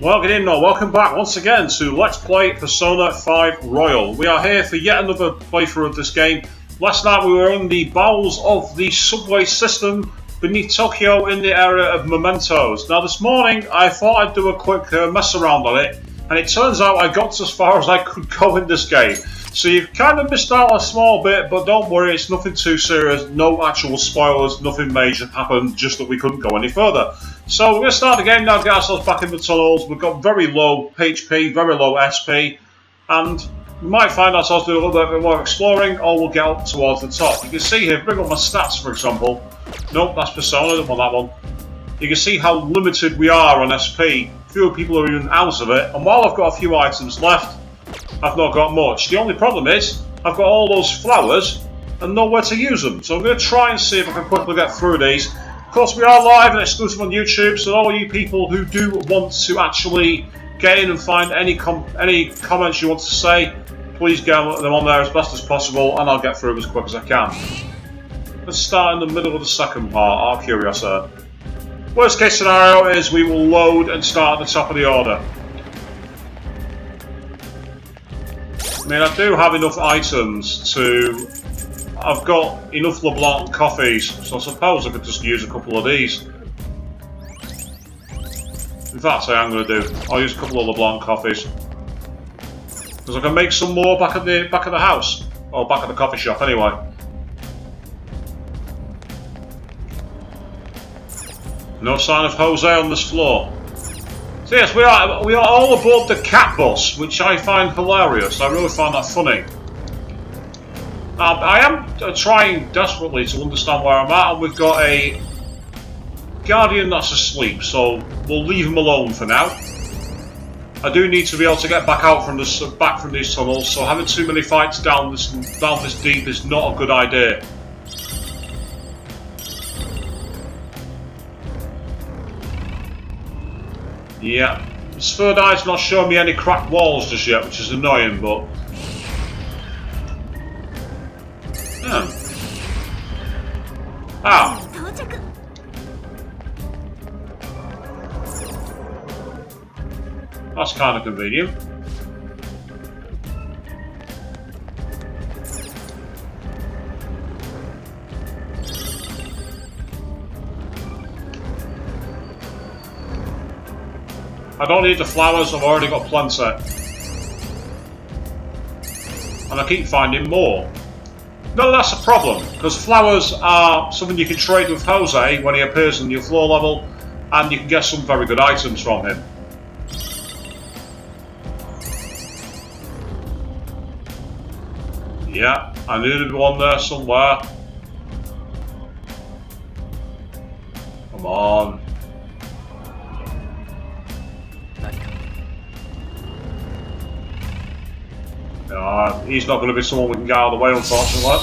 Well, good evening, welcome back once again to Let's Play Persona 5 Royal. We are here for yet another playthrough of this game. Last night we were in the bowels of the subway system beneath Tokyo in the area of mementos. Now this morning I thought I'd do a quick mess around on it, and it turns out I got as far as I could go in this game. So you've kind of missed out a small bit, but don't worry, it's nothing too serious, no actual spoilers, nothing major happened, just that we couldn't go any further. So we're going to start the game now, get ourselves back in the tunnels. We've got very low HP, very low SP, and we might find ourselves doing a little bit more exploring, or we'll get up towards the top. You can see here, bring up my stats for example. Nope, that's Persona, I don't want that one. You can see how limited we are on SP. Fewer people are even out of it, and while I've got a few items left, I've not got much. The only problem is, I've got all those flowers and nowhere to use them. So I'm going to try and see if I can quickly get through these. Of course, we are live and exclusive on YouTube, so all you people who do want to actually get in and find any comments you want to say, please get them on there as best as possible, and I'll get through them as quick as I can. Let's start in the middle of the second part, out of curiosity. Worst case scenario is we will load and start at the top of the order. I mean, I do have enough items to... I've got enough LeBlanc coffees, so I suppose I could just use a couple of these. In fact, I am going to do. I'll use a couple of LeBlanc coffees. Because I can make some more back at the house. Or back at the coffee shop, anyway. No sign of Jose on this floor. So yes, we are all aboard the cat bus, which I find hilarious. I really find that funny. I am trying desperately to understand where I'm at, and we've got a guardian that's asleep, so we'll leave him alone for now. I do need to be able to get back out from this, back from these tunnels, so having too many fights down this deep is not a good idea. Yeah, this third eye's not showing me any cracked walls just yet, which is annoying, but... Yeah. Ah. That's kind of convenient. I don't need the flowers, I've already got plenty. And I keep finding more. No, that's a problem, because flowers are something you can trade with Jose when he appears on your floor level, and you can get some very good items from him. Yeah, I knew there'd be one there somewhere. Come on. He's not going to be someone we can get out of the way, unfortunately.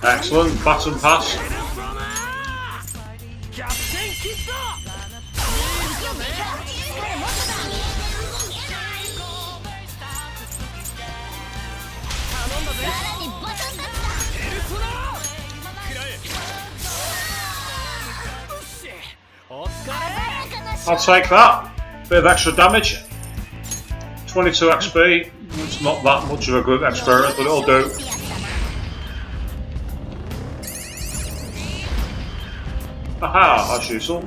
Excellent, baton pass. I'll take that. Bit of extra damage. 22 XP. It's not that much of a good experience, but it'll do. Aha, that's useful.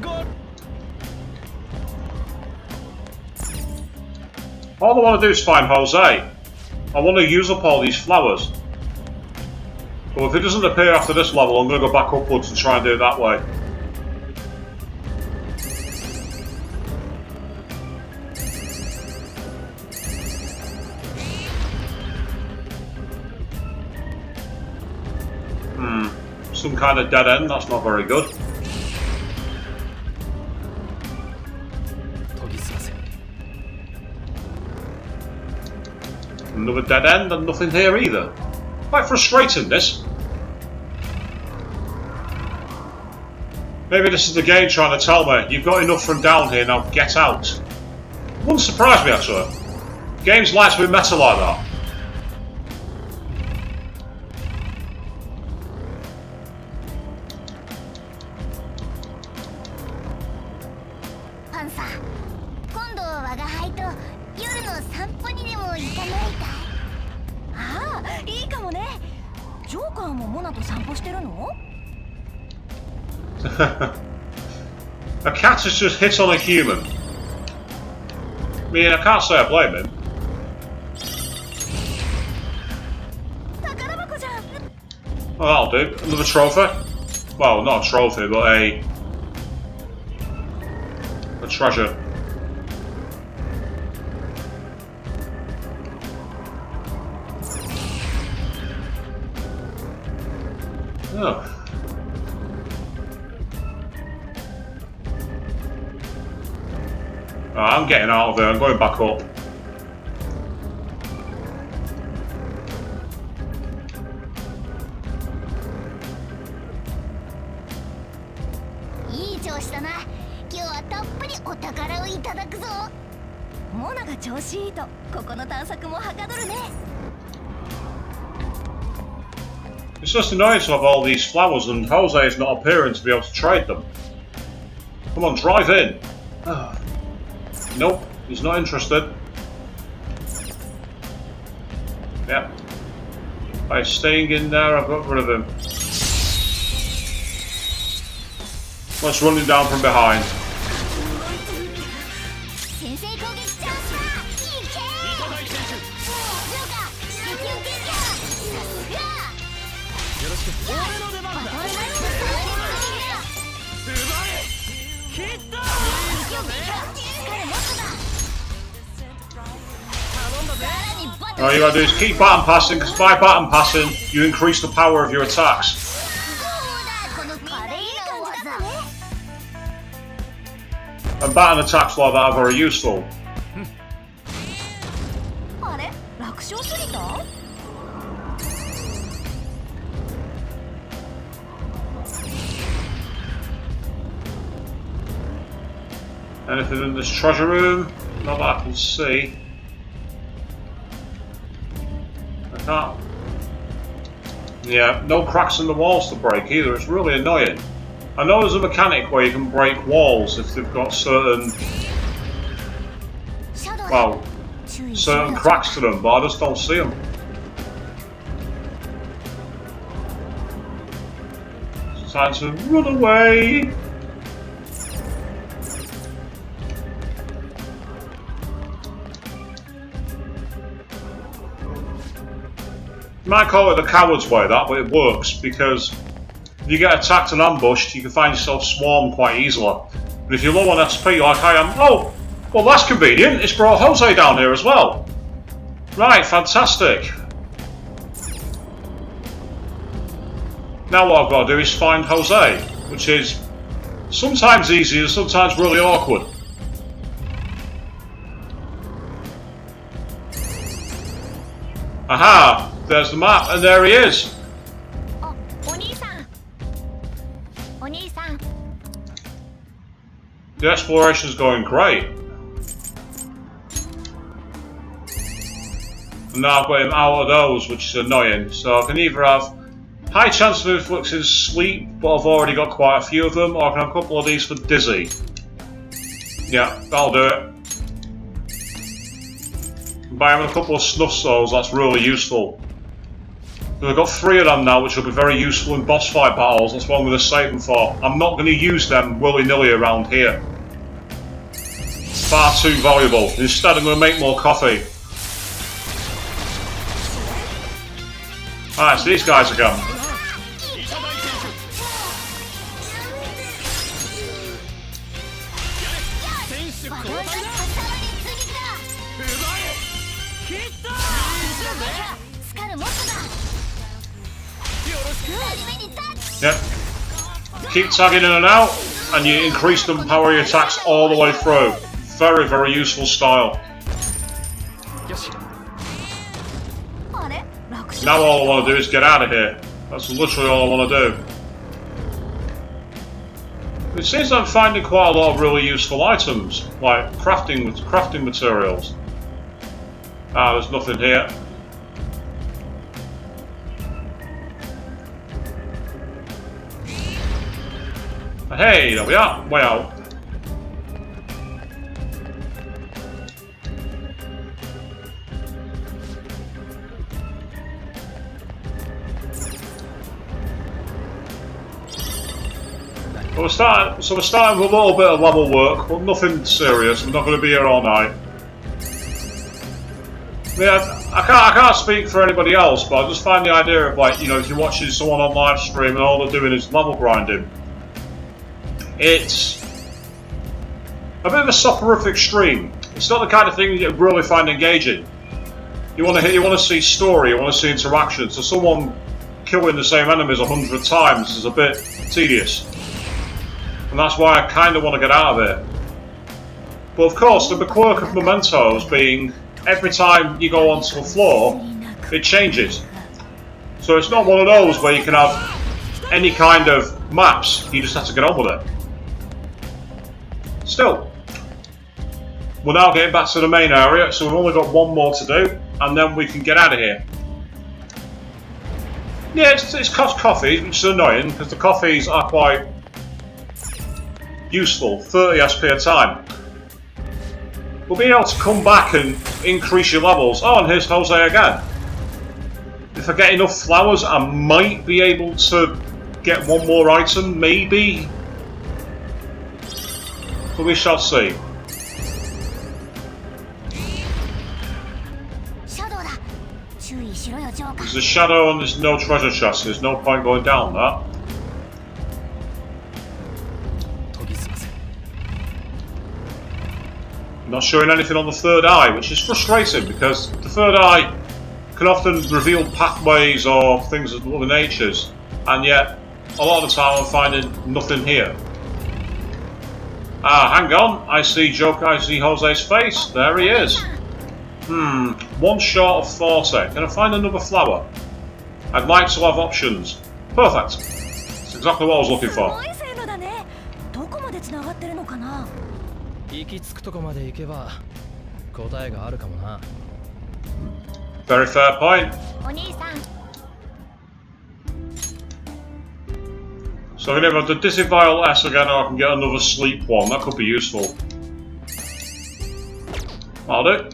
All I want to do is find Jose. I want to use up all these flowers. But if it doesn't appear after this level, I'm going to go back upwards and try and do it that way. Some kind of dead end, that's not very good. Another dead end and nothing here either. Quite frustrating, this. Maybe this is the game trying to tell me, you've got enough from down here, now get out. Wouldn't surprise me, actually. Games like to be meta like that. A cat has just hit on a human. I mean, I can't say I blame him. Well, that'll do. Another trophy. Well, not a trophy, but a treasure. Oh. I'm getting out of there, I'm going back up. It's just annoying to have all these flowers and Jose is not appearing to be able to trade them. Come on, drive in. Nope, he's not interested. Yep. By staying in there, I've got rid of him. Let's run him down from behind. All you gotta do is keep button passing, because by button passing, you increase the power of your attacks. And button attacks like that are very useful. Anything in this treasure room? Not that I can see. I can't. Yeah, no cracks in the walls to break either. It's really annoying. I know there's a mechanic where you can break walls if they've got certain, well, certain cracks to them, but I just don't see them. It's time to run away. You might call it the coward's way, that, but it works because if you get attacked and ambushed, you can find yourself swarmed quite easily. But if you're low on XP like I am, oh, well that's convenient, it's brought Jose down here as well. Right, fantastic. Now what I've got to do is find Jose, which is sometimes easy and sometimes really awkward. Aha! There's the map, and there he is. The exploration's going great. And now I've got him out of those, which is annoying. So I can either have high chance of inflicting sleep, but I've already got quite a few of them, or I can have a couple of these for dizzy. Yeah, that'll do it. By having a couple of snuff souls, that's really useful. I've got 3 of them now, which will be very useful in boss fight battles. That's what I'm going to save them for. I'm not going to use them willy-nilly around here. Far too valuable. Instead, I'm going to make more coffee. Alright, so these guys again. Yep. Keep tagging in and out, and you increase the power of your attacks all the way through. Very, very useful style. Now all I want to do is get out of here. That's literally all I want to do. It seems I'm finding quite a lot of really useful items, like crafting materials. Ah, there's nothing here. Hey, there we are. Way out. We're starting with a little bit of level work, but nothing serious. We're not going to be here all night. Yeah, I can't speak for anybody else, but I just find the idea of, like, you know, if you're watching someone on live stream and all they're doing is level grinding, it's a bit of a soporific stream. It's not the kind of thing you really find engaging. You want to see story, you want to see interaction. So someone killing the same enemies 100 times is a bit tedious. And that's why I kind of want to get out of it. But of course, the quirk of mementos being every time you go onto a floor, it changes. So it's not one of those where you can have any kind of maps, you just have to get on with it. Still, we're now getting back to the main area, so we've only got one more to do, and then we can get out of here. Yeah, it's cost coffee, which is annoying, because the coffees are quite useful, 30 SP a time. We'll be able to come back and increase your levels. Oh, and here's Jose again. If I get enough flowers, I might be able to get one more item, maybe. But we shall see. There's a shadow and there's no treasure chest. There's no point going down that. Not showing anything on the third eye, which is frustrating because the third eye can often reveal pathways or things of other natures, and yet a lot of the time I'm finding nothing here. Ah, hang on, I see Jose's face. There he is. One short of 40. Can I find another flower? I'd like to have options. Perfect. That's exactly what I was looking for. Very fair point. So I can either have the Dizzy Vial S again or I can get another sleep one. That could be useful. I'll do.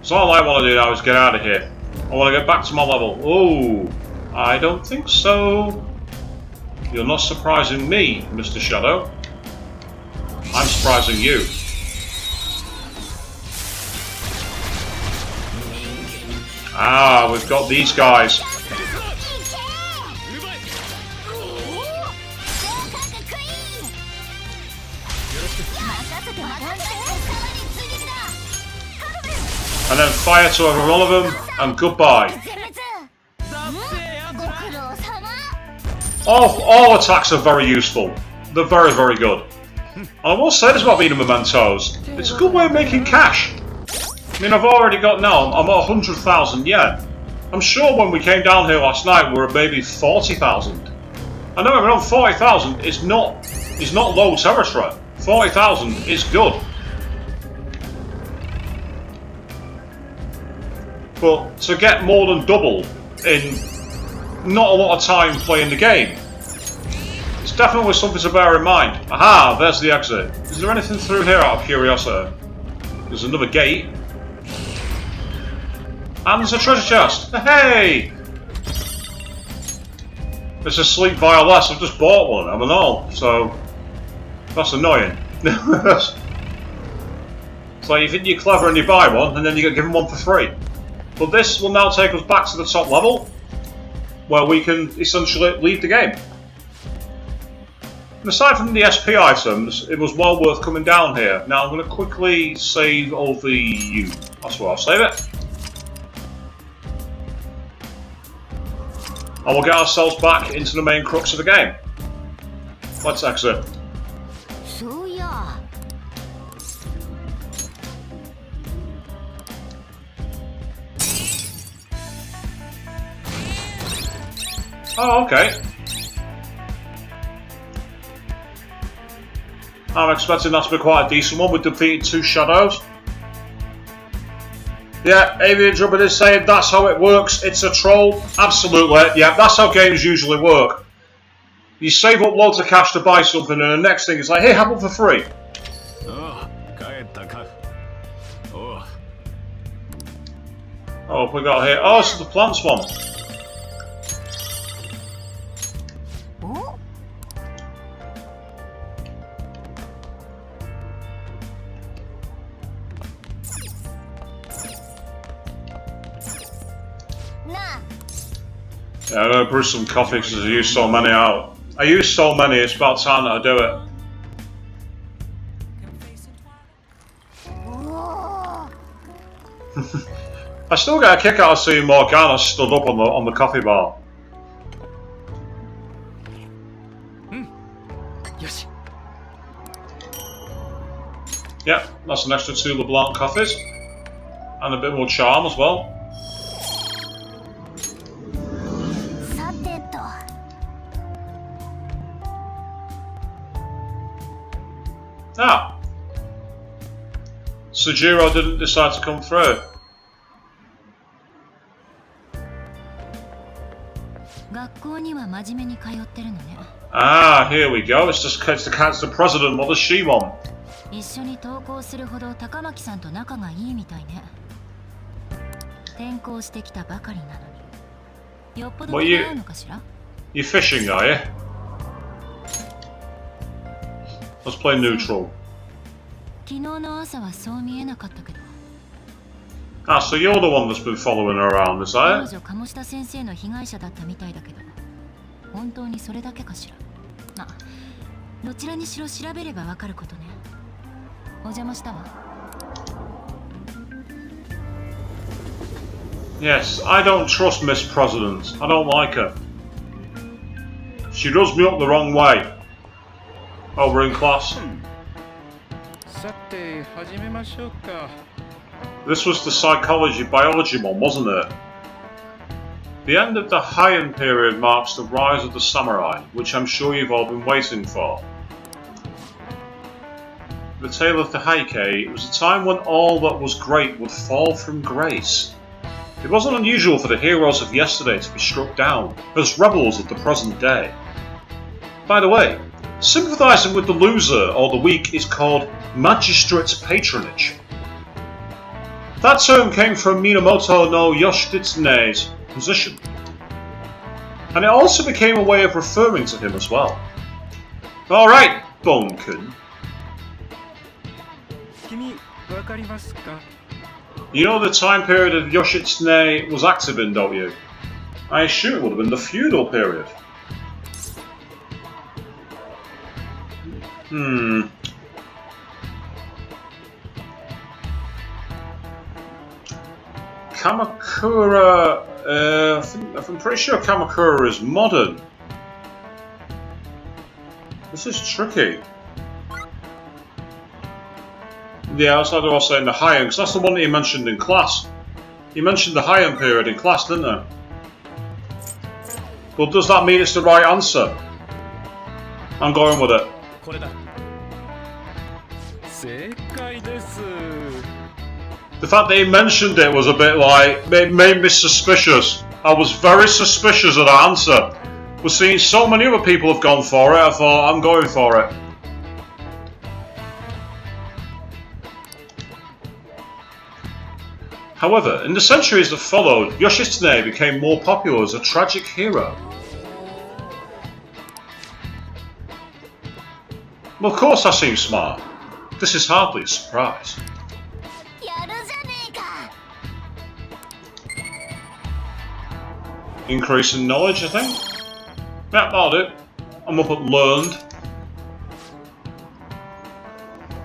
So all I want to do now is get out of here. I want to get back to my level. Oh, I don't think so. You're not surprising me, Mr. Shadow. I'm surprising you. Ah, we've got these guys. And then fire to over all of them, and goodbye. All attacks are very useful. They're very, very good. And I will say this about being in mementos. It's a good way of making cash. I mean, I've already got now, I'm at 100,000 yen. I'm sure when we came down here last night, we were at maybe 40,000. I know around 40,000 is not low territory. 40,000 is good. But to get more than double in not a lot of time playing the game, it's definitely something to bear in mind. Aha, there's the exit. Is there anything through here out of curiosity? There's another gate. And there's a treasure chest. Hey! It's a sleep vial less. I've just bought one. I'm an all, so that's annoying. It's like you think you're clever and you buy one, and then you get given one for free. But this will now take us back to the top level, where we can essentially leave the game. And aside from the SP items, it was well worth coming down here. Now I'm going to quickly save over you. That's where I'll save it. And we'll get ourselves back into the main crux of the game. Let's exit. Oh, okay. I'm expecting that to be quite a decent one. We defeated 2 shadows. Yeah, Avian Drubbin is saying that's how it works. It's a troll. Absolutely. Yeah, that's how games usually work. You save up loads of cash to buy something, and the next thing is like, hey, have one for free. Oh, what we got here? Oh, this is the plants one. Yeah, I'm gonna brew some coffee because I used so many out. I used so many, it's about time that I do it. I still get a kick out of seeing Morgana stood up on the coffee bar. Yeah, that's an extra 2 LeBlanc coffees. And a bit more charm as well. Ah! Sujiro didn't decide to come through. Ah, here we go. It's the president. What does she want? What you fishing, are you? Let's play neutral. Ah, so you're the one that's been following her around, is that it? Yes, I don't trust Miss President. I don't like her. She rubs me up the wrong way. Over in class. This was the psychology biology one, wasn't it? The end of the Heian period marks the rise of the samurai, which I'm sure you've all been waiting for. The tale of the Heike was a time when all that was great would fall from grace. It wasn't unusual for the heroes of yesterday to be struck down as rebels of the present day. By the way, sympathising with the loser or the weak is called magistrate's patronage. That term came from Minamoto no Yoshitsune's position, and it also became a way of referring to him as well. Alright, Bonekun. You know the time period of Yoshitsune was active in, don't you? I assume it would have been the feudal period. Kamakura, I'm pretty sure Kamakura is modern. This is tricky. Yeah, that's what I was saying, the Heian, because that's the one that he mentioned in class. He mentioned the Heian period in class, didn't he? Well, does that mean it's the right answer? I'm going with it. The fact that he mentioned it was a bit like, it made me suspicious. I was very suspicious of that answer. We're seeing so many other people have gone for it, I thought, I'm going for it. However, in the centuries that followed, Yoshitsune became more popular as a tragic hero. Well, of course I seem smart. This is hardly a surprise. Increase in knowledge, I think. Yeah, that'll do. I'm up at learned.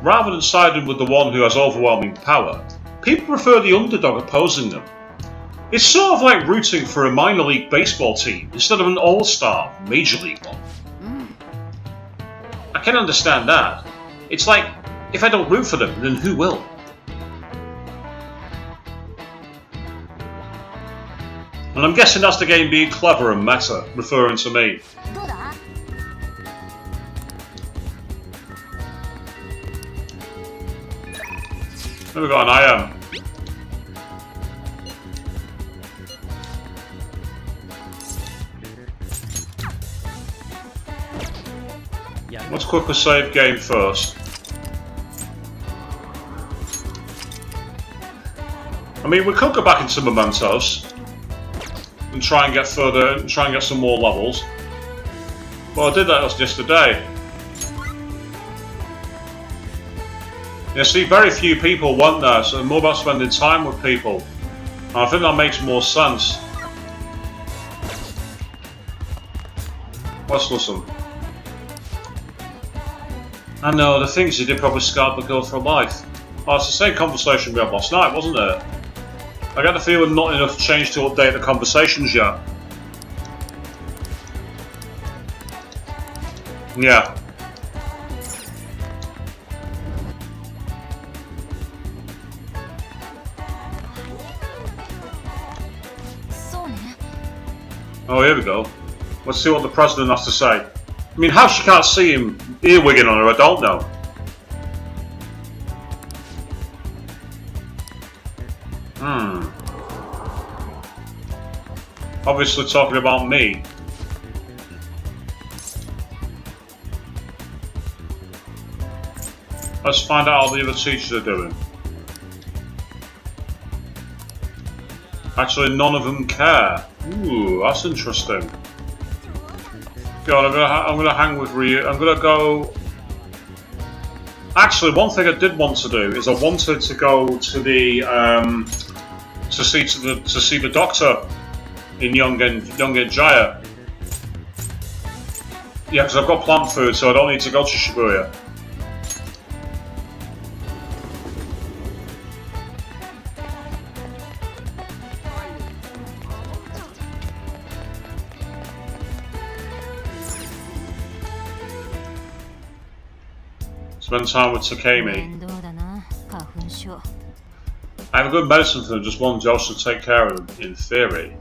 Rather than siding with the one who has overwhelming power, people prefer the underdog opposing them. It's sort of like rooting for a minor league baseball team instead of an all-star major league one. I can understand that. It's like, if I don't root for them, then who will? And I'm guessing that's the game being clever and meta, referring to me. There we got an IM. Let's quickly save game first. I mean, we could go back into Mementos and try and get further, and try and get some more levels. But I did that yesterday. You see, very few people went there, so more about spending time with people. And I think that makes more sense. Let's listen. I know, the things you did probably scarred the girl for life. Oh, it's the same conversation we had last night, wasn't it? I get the feeling not enough changed to update the conversations yet. Yeah. Oh, here we go. Let's see what the president has to say. I mean, how she can't see him earwigging on her, I don't know. Obviously talking about me. Let's find out how the other teachers are doing. Actually, none of them care. Ooh, that's interesting. God, I'm gonna hang with Ryu. I'm gonna go. Actually, one thing I did want to do is I wanted to go to the to see the doctor in Yongen Jaya. Yeah, because I've got plant food, so I don't need to go to Shibuya. Spend time with Takemi. I have a good medicine for them, just one dose to take care of them, in theory.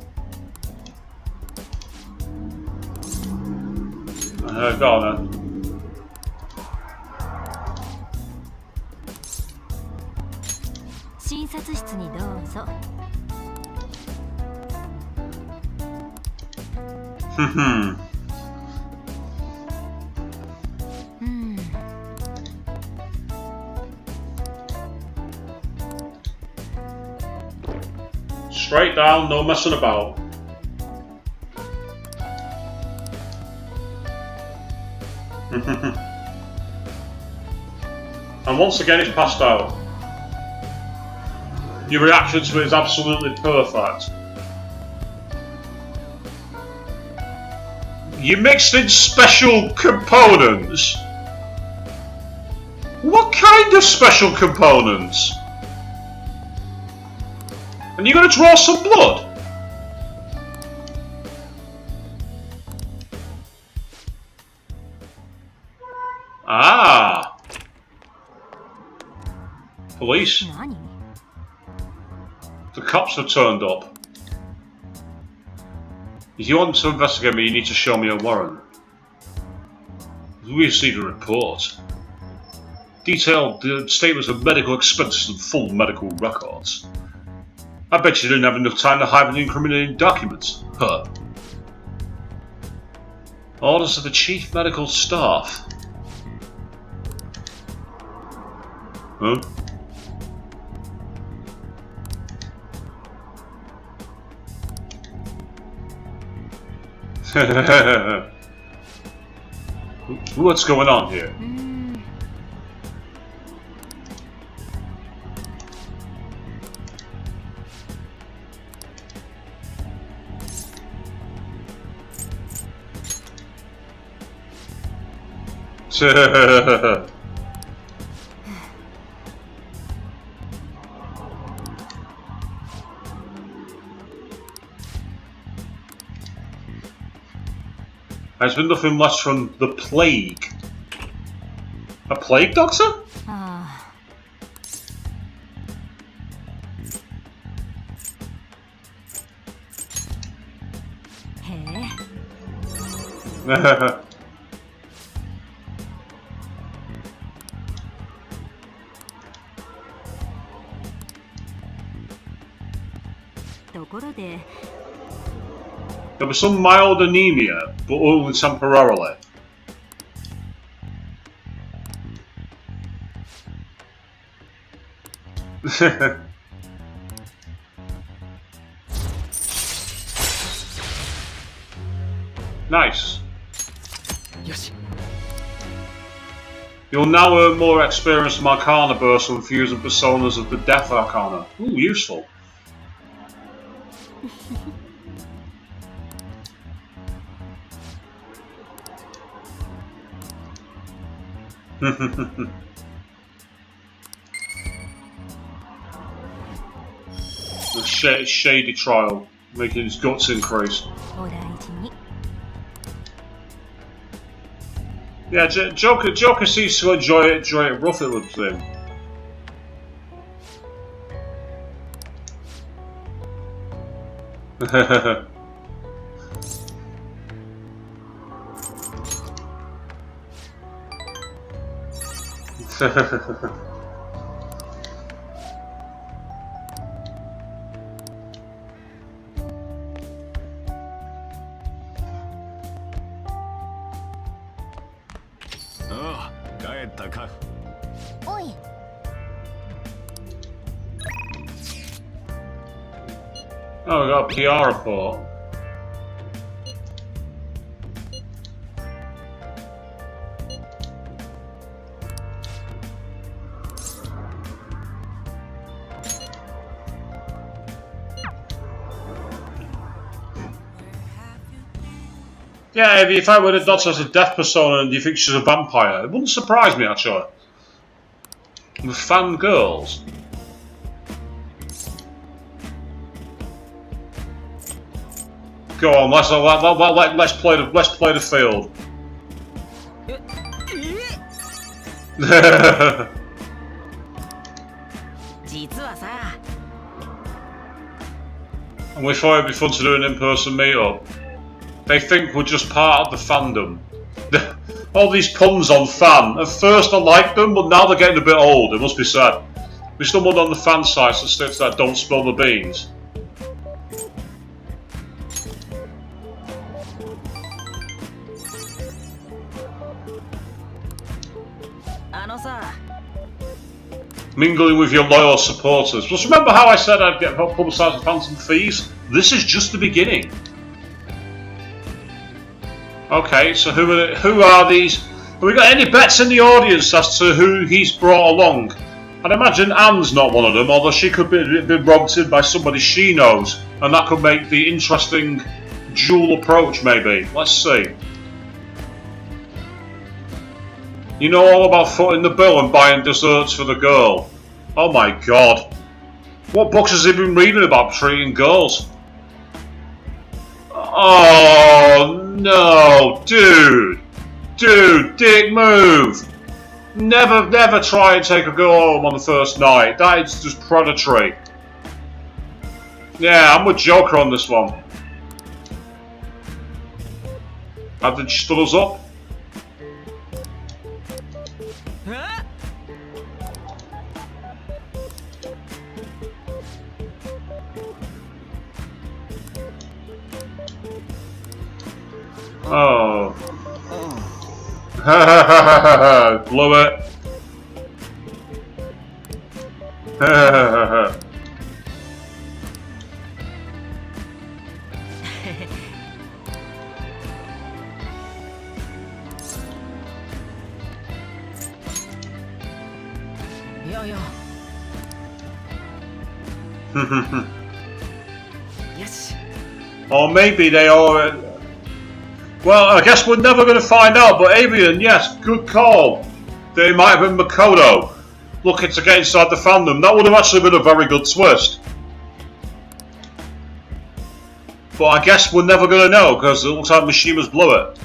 Go on then. Straight down, no messing about. And once again, it's passed out. Your reaction to it is absolutely perfect. You mixed in special components? What kind of special components? And you're going to draw some blood? Ah! Police. The cops have turned up. If you want to investigate me, you need to show me a warrant. We received a report. Detailed statements of medical expenses and full medical records. I bet you didn't have enough time to hide an incriminating document. Huh. Orders of the Chief Medical Staff. Huh? What's going on here? There's been nothing less from the plague. A plague doctor? There was some mild anemia, but only temporarily. Nice. You'll now earn more experience from Arcana Burst from fusing personas of the Death Arcana. Ooh, useful. The shady trial, making his guts increase. Yeah, Joker seems to enjoy it rough, it would seem. Oh, we got a PR report. Yeah, if I were to dot as a death persona and you think she's a vampire, it wouldn't surprise me actually. With fan girls. Go on, let's play the field. And we thought it'd be fun to do an in-person meetup. They think we're just part of the fandom. All these puns on fan. At first I liked them, but now they're getting a bit old, it must be said. We stumbled on the fan sites that states that don't spill the beans. Mingling with your loyal supporters. Just remember how I said I'd get publicised with Phantom Thieves? This is just the beginning. Okay, so who are these? Have we got any bets in the audience as to who he's brought along? I'd imagine Anne's not one of them, although she could be robbed in by somebody she knows, and that could make the interesting dual approach maybe. Let's see. You know all about footing the bill and buying desserts for the girl. Oh my god. What books has he been reading about treating girls? Oh no, dude, dick move. Never try and take a girl home on the first night. That is just predatory. Yeah, I'm with Joker on this one. Have they stood us up? Oh. Blew it. Yes. Or maybe they are. Well, I guess we're never going to find out, but Avian, yes, good call. They might have been Makoto looking to get inside the fandom. That would have actually been a very good twist. But I guess we're never going to know, because it looks like Mishima's blew it.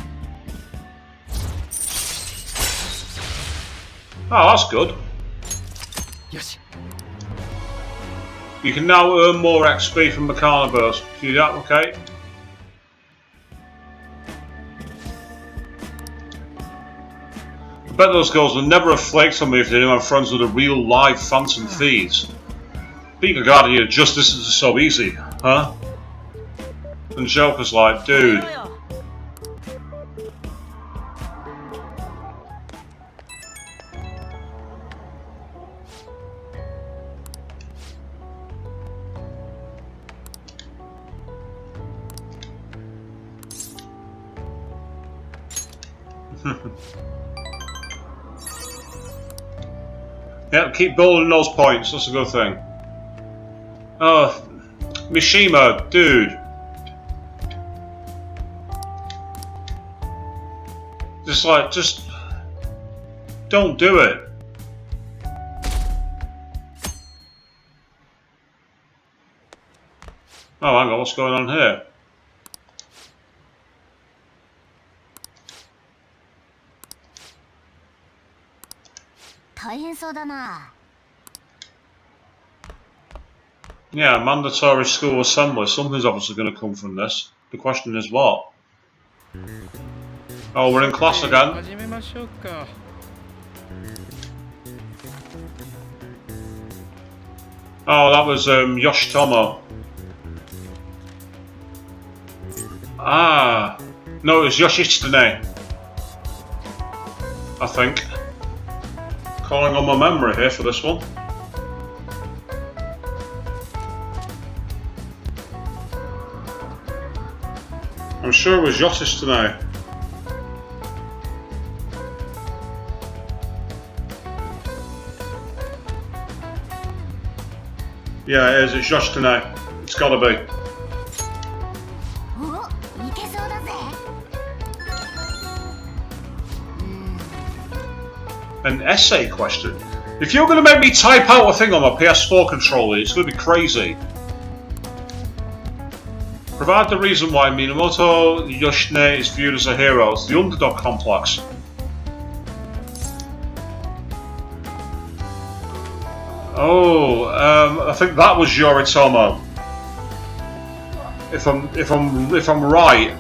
Oh, that's good. Yes. You can now earn more XP from Arcana Burst. See that? Okay. Bet those girls would never have flaked on me if they knew I'm friends with the real live phantom thieves. Being a guardian of justice is so easy, huh? And Joker's like, dude. Yeah, keep building those points, that's a good thing. Oh, Mishima, dude. Just don't do it. Oh, hang on, what's going on here? Yeah, mandatory school assembly. Something's obviously going to come from this. The question is what? Oh, we're in class again. Oh, that was Yoshitomo. Ah, no, it was Yoshitsune. I think. Calling on my memory here for this one. I'm sure it was Yoshitsune. Yeah, it is. It's Yoshitsune. It's gotta be. An essay question? If you're going to make me type out a thing on my PS4 controller, it's going to be crazy. Provide the reason why Minamoto Yoshine is viewed as a hero. It's the underdog complex. Oh, I think that was Yoritomo. If I'm right.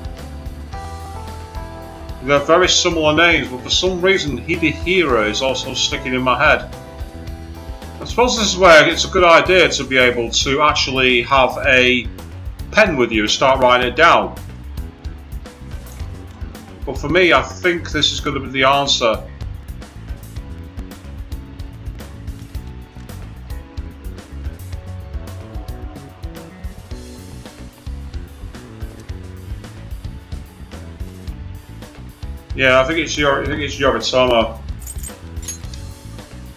They're very similar names, but for some reason Hidehira is also sticking in my head. I suppose this is where it's a good idea to be able to actually have a pen with you and start writing it down. But for me, I think this is going to be the answer. Yeah, I think it's Yoritomo.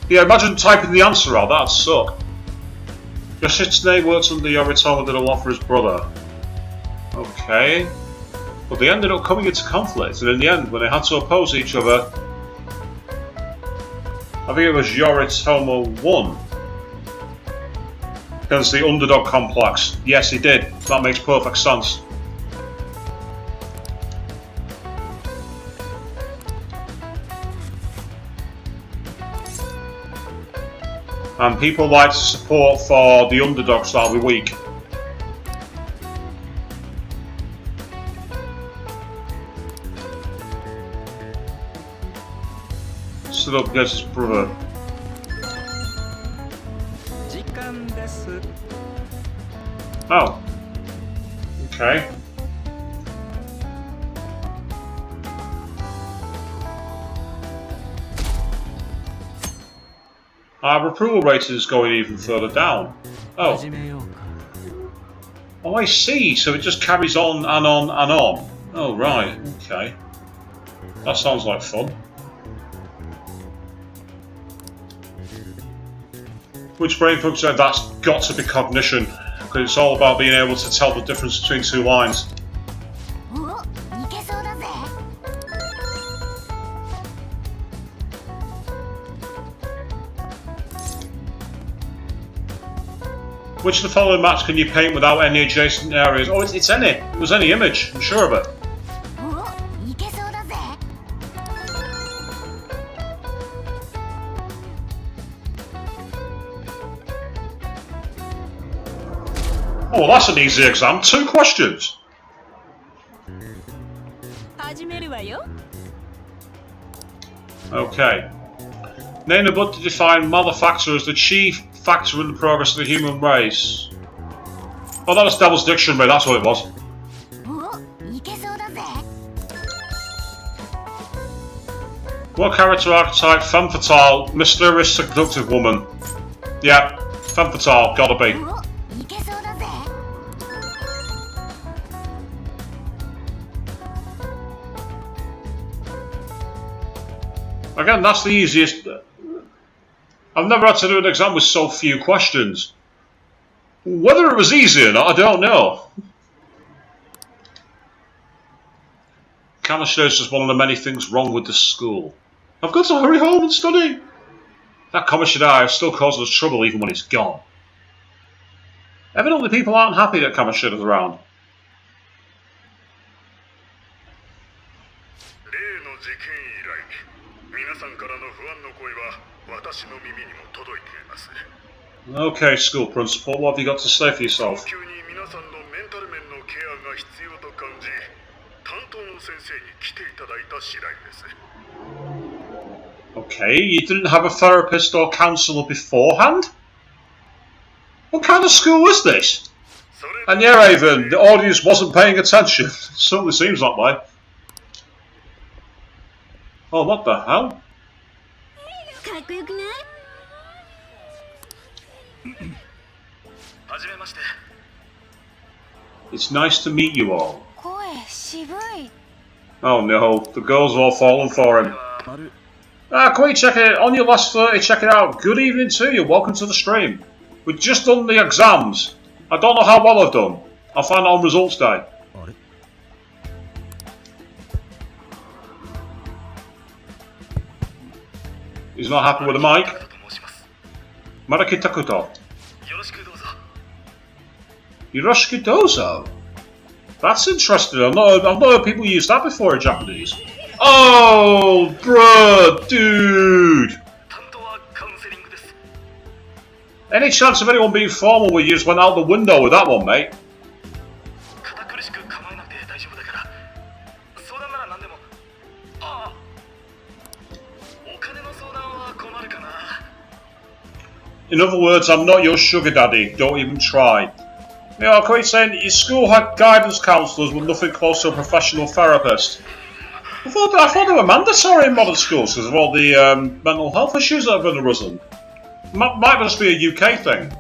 Yeah, imagine typing the answer out, that'd suck. Yoshitsune works under Yoritomo did a lot for his brother. Okay. But they ended up coming into conflict, and in the end, when they had to oppose each other, I think it was Yoritomo won. Against the underdog complex. Yes, he did. That makes perfect sense. And people like to support for the underdogs that'll be weak. Stood up against his brother. Oh. Okay. Our approval rating is going even further down. Oh. Oh, I see. So it just carries on and on and on. Oh, right. Okay. That sounds like fun. Which brain function? That's got to be cognition. Because it's all about being able to tell the difference between two lines. Which of the following maps can you paint without any adjacent areas? Oh, it's any. It was any image. I'm sure of it. Oh, that's an easy exam. 2 questions. Okay. Name the book to define malefactor as the chief factor in the progress of the human race. Oh, that was Devil's Dictionary, that's what it was. What character archetype? Femme fatale, mysterious, seductive woman. Yeah, femme fatale, gotta be. Again, that's the easiest. I've never had to do an exam with so few questions. Whether it was easy or not, I don't know. Kamishita is just one of the many things wrong with the school. I've got to hurry home and study. That Kamishita is still causing us trouble even when it's gone. Evidently people aren't happy that Kamishita's around. Okay, school principal, what have you got to say for yourself? Okay, you didn't have a therapist or counsellor beforehand? What kind of school is this? And yeah, Raven, the audience wasn't paying attention. It certainly seems that way. Oh, what the hell? It's nice to meet you all. Oh no, the girls have all fallen for him. Can we check it on your last 30? Check it out. Good evening to you. Welcome to the stream. We've just done the exams. I don't know how well I've done. I'll find out on results day. He's not happy with the mic. Maraki Takuto. Yoroshiku dozo. That's interesting. I've not heard people use that before in Japanese. Oh, bruh, dude. Any chance of anyone being formal with you just went out the window with that one, mate? In other words, I'm not your sugar daddy. Don't even try. You know, Quite saying that your school had guidance counsellors with nothing close to a professional therapist. I thought they were mandatory in modern schools because of all the mental health issues that have been arisen. Might just be a UK thing.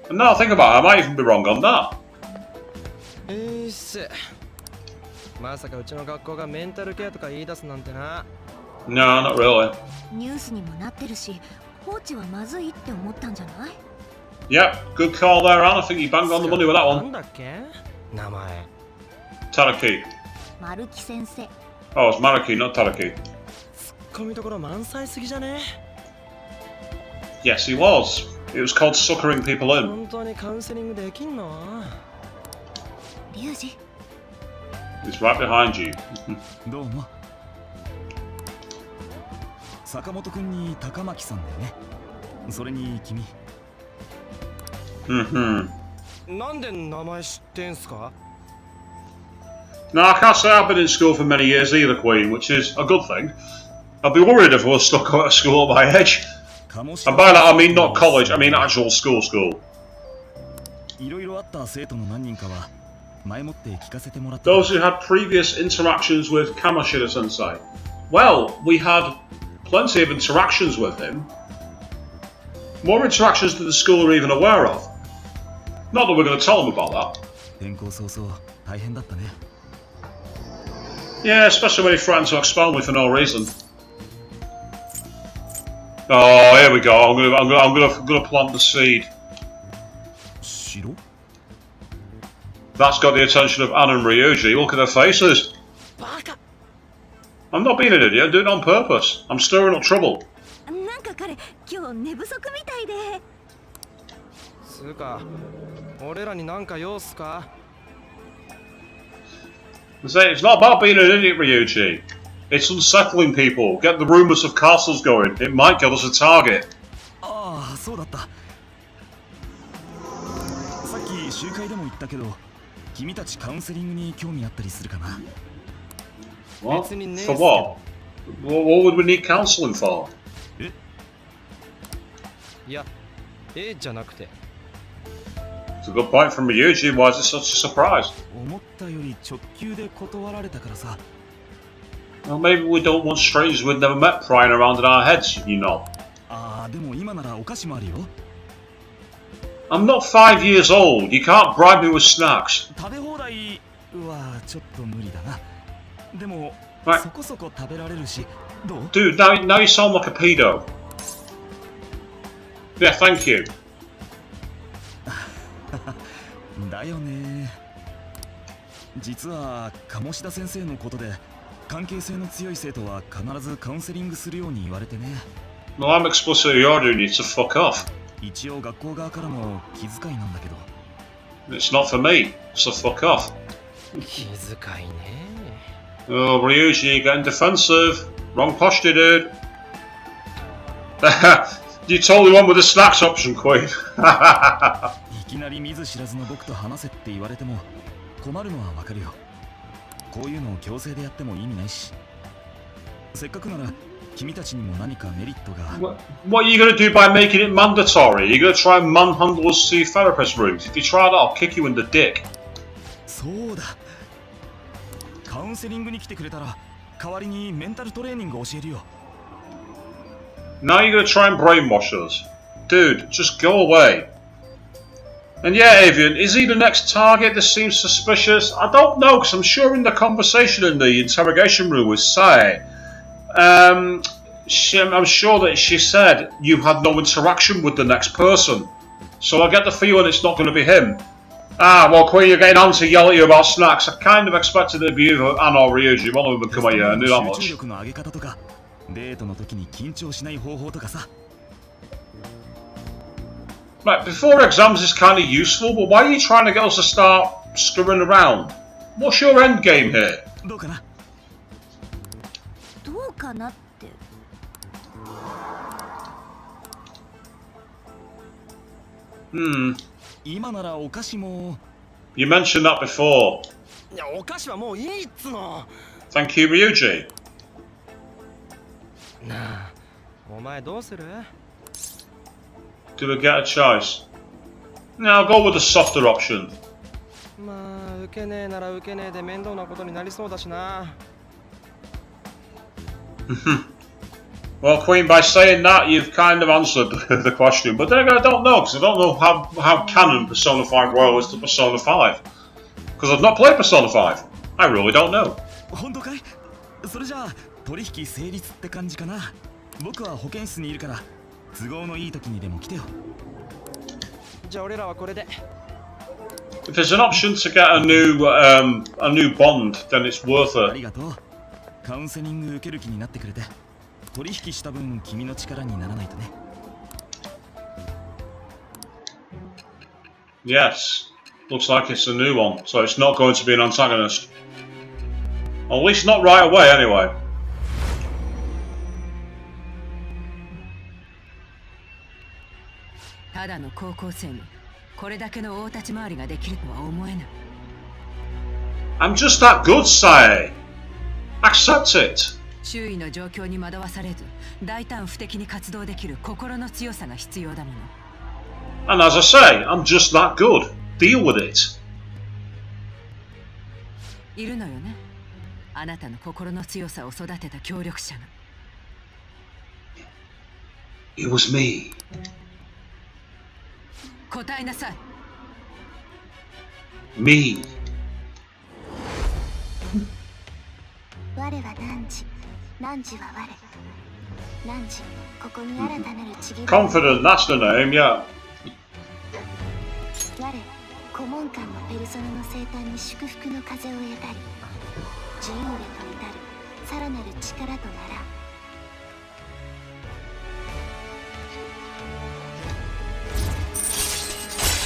And now I think about it, I might even be wrong on that. No, not really. Yep, good call there, Anne. I think you banged on the money with that one. Taraki. Oh, it's Maraki, not Taraki. Yes, he was. It was called suckering people in. He's right behind you. No, I can't say I've been in school for many years either, Queen, which is a good thing. I'd be worried if I was stuck at a school at my age. And by that I mean not college, I mean actual school. Those who had previous interactions with Kamishita-sensei. Well, we had plenty of interactions with him. More interactions than the school are even aware of. Not that we're going to tell them about that. Yeah, especially when he threatened to expel me for no reason. Oh, here we go. I'm gonna plant the seed. That's got the attention of Anne and Ryuji. Look at their faces. I'm not being an idiot. I'm doing it on purpose. I'm stirring up trouble. It's not about being an idiot, Ryuji. It's unsettling people. Get the rumours of castles going. It might get us a target. What? For what? What would we need counseling for? いや、じゃなくて。 It's a good point from Ryuji. Why is it such a surprise? 思ったより直球で断られたからさ。 Well, maybe we don't want strangers we've never met prying around in our heads, you know. ああ、でも今ならお菓子もあるよ。 I'm not 5 years old. You can't bribe me with snacks. 食べ放題はちょっと無理だな。でも、Right. そこそこ食べられるし、どう？ Dude, now you sound like a pedo. Yeah, thank you. だよね。実は鴨志田先生のことで関係性の強い生徒は必ずカウンセリングするように言われてね。 Well, I'm explicitly ordering you to fuck off. 一応学校側からも気遣いなんだけど。 It's not for me, so fuck off. 気遣いね。 Oh, Ryuji, you're getting defensive. Wrong posture, dude. You totally went with the snacks option, Queen. いきなり見ず知らずの僕と話せって言われても困るのはわかるよ。こういうのを強制でやっても意味ないし。せっかくなら君たちにも何かメリットが。What are you going to do by making it mandatory? You're going to try and manhandle us to therapist rooms? If you try that, I'll kick you in the dick. そうだ。カウンセリングに来てくれたら代わりにメンタルトレーニング教えるよ。 Now you're going to try and brainwash us. Dude, just go away. And yeah, Avian, is he the next target? This seems suspicious. I don't know, because I'm sure in the conversation in the interrogation room with Sae, I'm sure that she said you had no interaction with the next person. So I get the feeling it's not going to be him. Ah, well, Queen, you're getting on to yell at you about snacks. I kind of expected it to be either Anne or Ryuji. One of them would come at you, I knew that much. 集中力の上げ方とか、デートの時に緊張しない方法とかさ。 Right, before exams is kind of useful, but why are you trying to get us to start screwing around? What's your end game here? どうかな？どうかなって。今ならお菓子も。 You mentioned that before. いや、お菓子はもういいっつの。 Thank you, Ryuji. なあ、お前どうする？ Do we get a choice? No, I'll go with the softer option. まあ、受けねえなら受けねえで面倒なことになりそうだしな。 Well, Queen, by saying that, you've kind of answered the question. But then again, I don't know, because I don't know how canon Persona 5 Royal is to Persona 5. Because I've not played Persona 5. I really don't know. 本当かい？それじゃあ取引成立って感じかな。僕は保健室にいるから都合のいい時にでも来てよ。じゃあ俺らはこれで。 If there's an option to get a new bond, then it's worth あ it. りがとう。カウンセリング受ける気になってくれて。取引した分君の力にならないとね。 Yes. Looks like it's a new one, so it's not going to be an antagonist. Or at least not right away, anyway. ただの高校生にこれだけの大立ち回りができるとは思えない。 I'm just that good, Sae. Accept it. 周囲の状況に惑わされず大胆不敵に活動できる心の強さが必要だもの。 And as I say, I'm just that good. Deal with it. いるのよね。あなたの心の強さを育てた協力者が。 It was me. 答えなさい。 Me. 我は汝、汝は我。汝、ここに新たなるちぎり。 Confident, that's the name, yeah. 我、顧問官のペルソナの生誕に祝福の風を得たり、自由へと至るさらなる力とならん。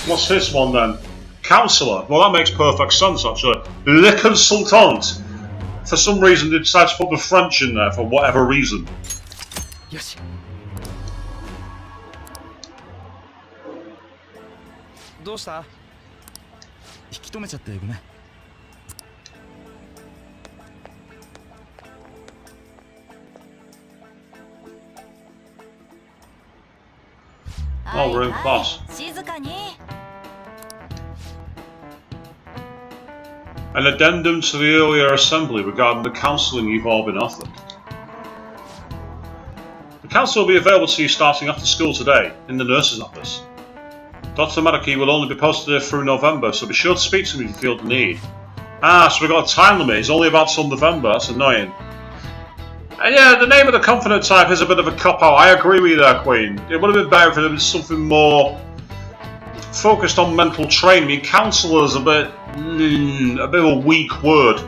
What's this one then? Counselor. Well, that makes perfect sense, actually. Le consultant. For some reason, they decided to put the French in there for whatever reason. よし。どうした？引き止めちゃってごめん。Oh, we're in class. 静かに An addendum to the earlier assembly regarding the counselling you've all been offered. The counsel will be available to you starting after school today, in the nurse's office. Dr. Maraki will only be posted here through November, so be sure to speak to him if you feel the need. Ah, so we've got a time limit, it's only about till November, that's annoying. And yeah, the name of the confident type is a bit of a cop-out, I agree with you there, Queen. It would have been better if it was something more focused on mental training. I mean, counsellor's a bit of a weak word.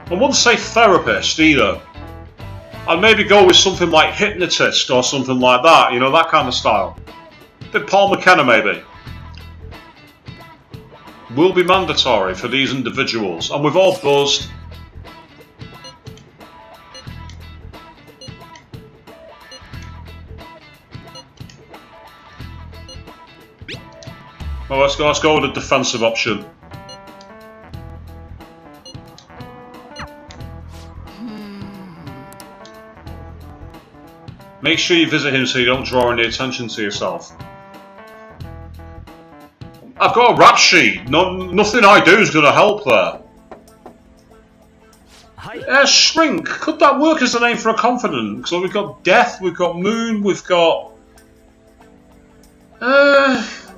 I wouldn't say therapist either. I'd maybe go with something like hypnotist or something like that, you know, that kind of style. A bit Paul McKenna maybe. Will be mandatory for these individuals, and we've all buzzed. Well, let's go with the defensive option. Make sure you visit him so you don't draw any attention to yourself. I've got a rap sheet. Nothing I do is going to help there. Shrink. Could that work as a name for a confidant? So we've got Death, we've got Moon, we've got...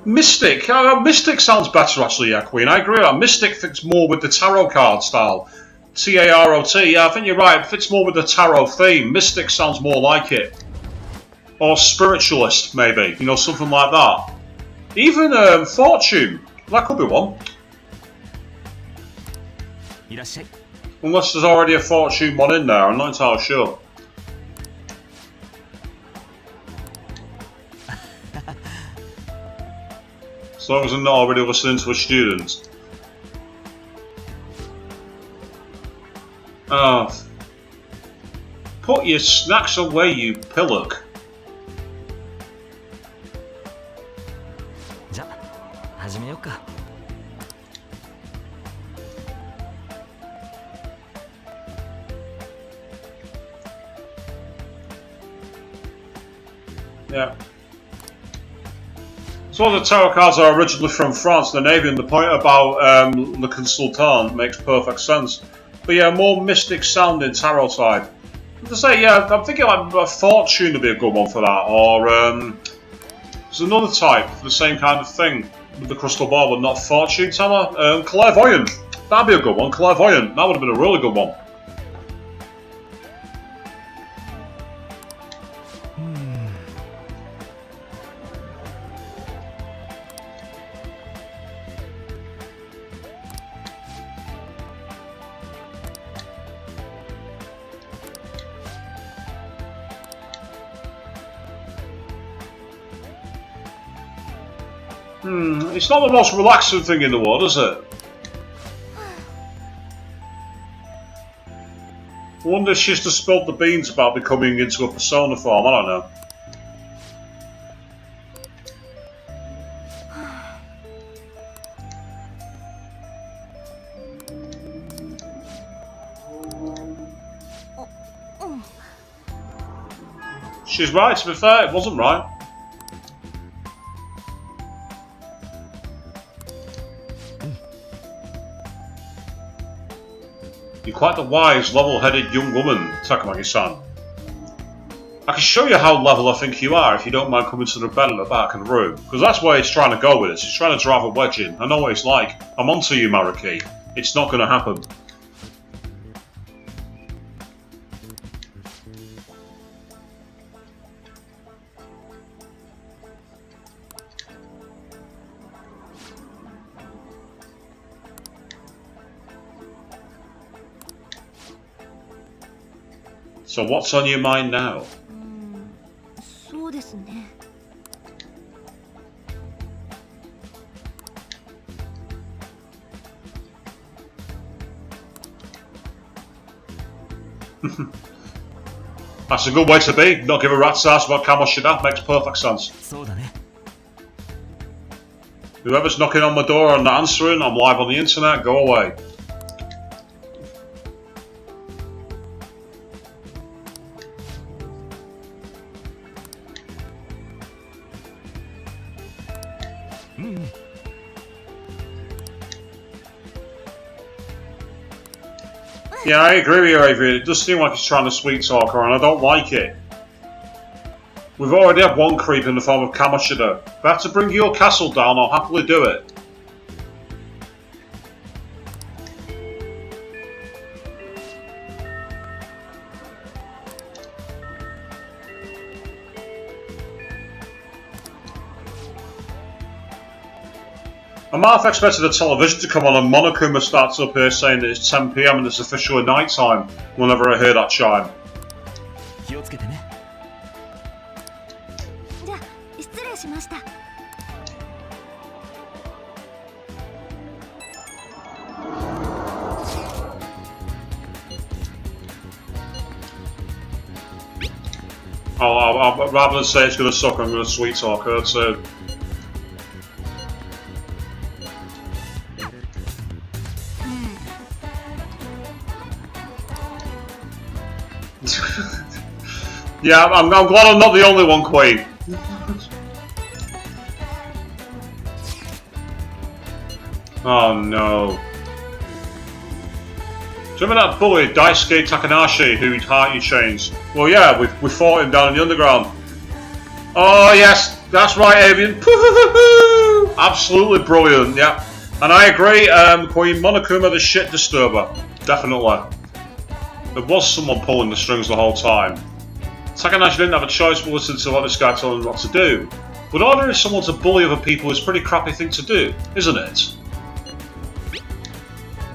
Mystic. Mystic sounds better actually, yeah, Queen. I agree with that. Mystic fits more with the tarot card style. T-A-R-O-T. Yeah, I think you're right. It fits more with the tarot theme. Mystic sounds more like it. Or spiritualist, maybe. You know, something like that. Even Fortune. That could be one. Unless there's already a Fortune one in there. I'm not entirely sure. As long as I'm not already listening to a student. Put your snacks away, you pillock. Yeah. So the tarot cards are originally from France, the Navy, and the point about Le Consultant makes perfect sense. But yeah, more mystic sounding tarot type. To say, yeah, I'm thinking like Fortune would be a good one for that, or there's another type for the same kind of thing with the crystal ball, but not Fortune teller. Clairvoyant. That'd be a good one. Clairvoyant. That would have been a really good one. It's not the most relaxing thing in the world, is it? I wonder if she's just spilled the beans about becoming into a persona form, I don't know. She's right, to be fair, it wasn't right. You're quite the wise, level-headed young woman, Takamaki-san. I can show you how level I think you are if you don't mind coming to the bed at the back of the room. Because that's where he's trying to go with this. He's trying to drive a wedge in. I know what it's like. I'm onto you, Maraki. It's not going to happen. So what's on your mind now? そうですね。That's a good way to be. Not give a rat's ass about Kamoshida. Makes perfect sense. Whoever's knocking on my door and not answering, I'm live on the internet. Go away. Yeah, I agree with you, Avery. It does seem like he's trying to sweet talk her, and I don't like it. We've already had one creep in the form of Kamoshida. If I have to bring your castle down, I'll happily do it. I might have expected the television to come on and Monokuma starts up here saying that it's 10 PM and it's officially night time whenever I hear that chime. 気をつけてね。じゃあ失礼しました。 Rather than say it's going to suck, I'm going to sweet talk her too. Yeah, I'm glad I'm not the only one, Queen. Oh no. Do you remember that bully, Daisuke Takanashi, who'd heart you chains? Well, yeah, we fought him down in the underground. Oh, yes, that's right, Avian. Absolutely brilliant, yeah. And I agree, Queen Monokuma, the shit disturber. Definitely. There was someone pulling the strings the whole time. Takanashi didn't have a choice but listen to what this guy told him what to do. But ordering someone to bully other people is a pretty crappy thing to do, isn't it?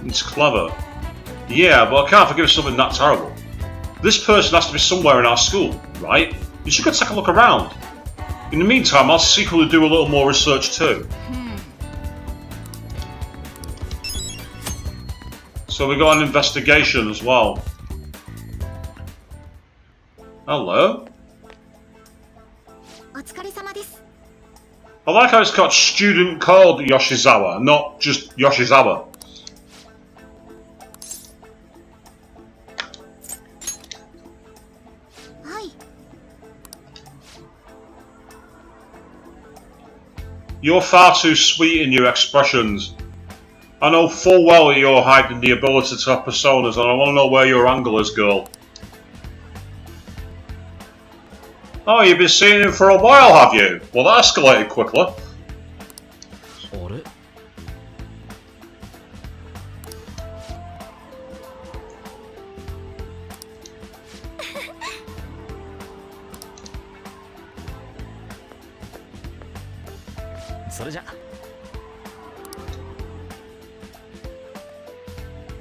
It's clever. Yeah, but I can't forgive something that terrible. This person has to be somewhere in our school, right? You should go take a look around. In the meantime, I'll secretly do a little more research too. So we got an investigation as well. Hello? I like how it's got student called Yoshizawa, not just Yoshizawa. You're far too sweet in your expressions. I know full well that you're hiding the ability to have personas, and I want to know where your angle is, girl. Oh, you've been seeing him for a while, have you? Well, that escalated quickly.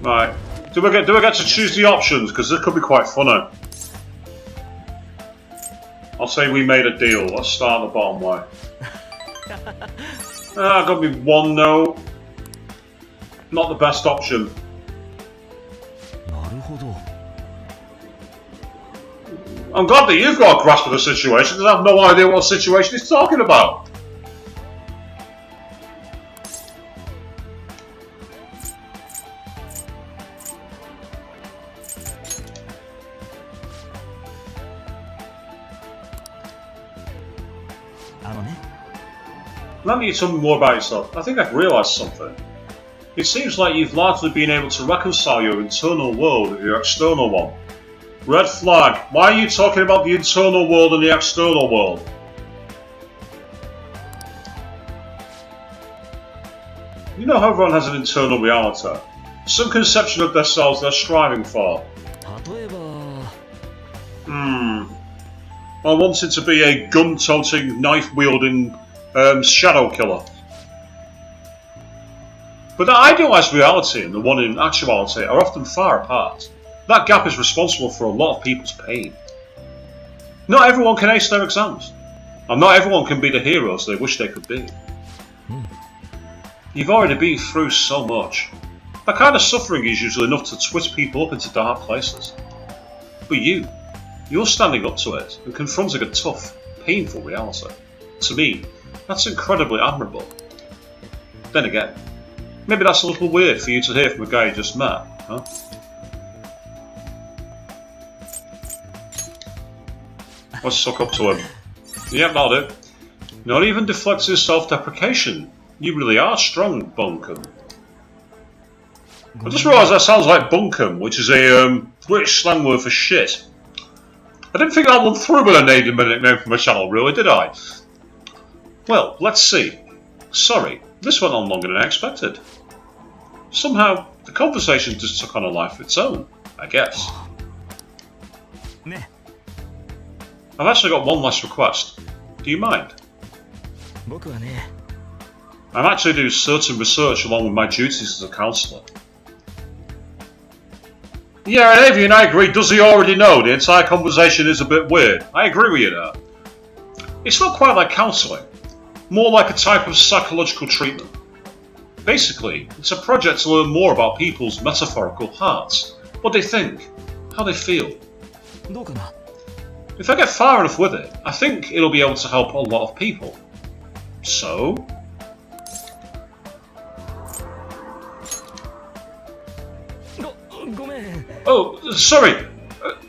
Right. Do we get to choose the options? Because this could be quite funny. I'll say we made a deal. Let's start the bottom way. Got me one no. Not the best option. I'm glad that you've got a grasp of the situation, because I have no idea what situation he's talking about. Now that you tell me more about yourself, I think I've realised something. It seems like you've largely been able to reconcile your internal world with your external one. Red flag. Why are you talking about the internal world and the external world? You know how everyone has an internal reality. Some conception of themselves they're striving for. I wanted to be a gun-toting, knife-wielding shadow killer. But the idealised reality and the one in actuality are often far apart. That gap is responsible for a lot of people's pain. Not everyone can ace their exams, and not everyone can be the heroes they wish they could be. You've already been through so much. That kind of suffering is usually enough to twist people up into dark places. But you're standing up to it and confronting a tough, painful reality. To me, that's incredibly admirable. Then again, maybe that's a little weird for you to hear from a guy you just met, huh? Let's suck up to him. Yep, that'll do. Not even deflecting self-deprecation. You really are strong, Bunkum. I just realised that sounds like bunkum, which is a British slang word for shit. I didn't think that one through when I named a nickname for my channel, really, did I? Well, let's see. Sorry, this went on longer than I expected. Somehow, the conversation just took on a life of its own, I guess. I've actually got one last request. Do you mind? I'm actually doing certain research along with my duties as a counsellor. Yeah, and Avian, I agree. Does he already know? The entire conversation is a bit weird. I agree with you there. It's not quite like counselling. More like a type of psychological treatment. Basically, it's a project to learn more about people's metaphorical hearts. What they think. How they feel. If I get far enough with it, I think it'll be able to help a lot of people. So... Oh, sorry.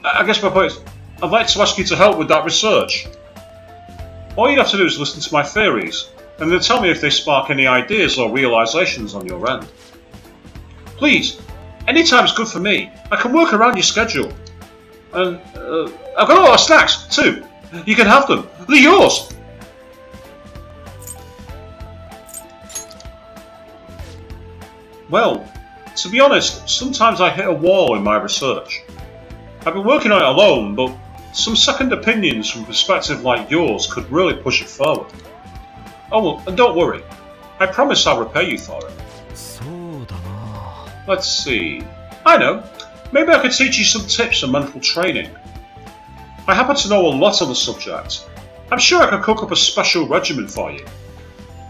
I guess my point is, I'd like to ask you to help with that research. All you have to do is listen to my theories, and then tell me if they spark any ideas or realizations on your end. Please, any time's good for me. I can work around your schedule. And I've got a lot of snacks, too. You can have them. They're yours. Well, to be honest, sometimes I hit a wall in my research. I've been working on it alone, but some second opinions from a perspective like yours could really push it forward. Oh well, and don't worry. I promise I'll repay you for it. Let's see. I know. Maybe I could teach you some tips on mental training. I happen to know a lot on the subject. I'm sure I could cook up a special regimen for you.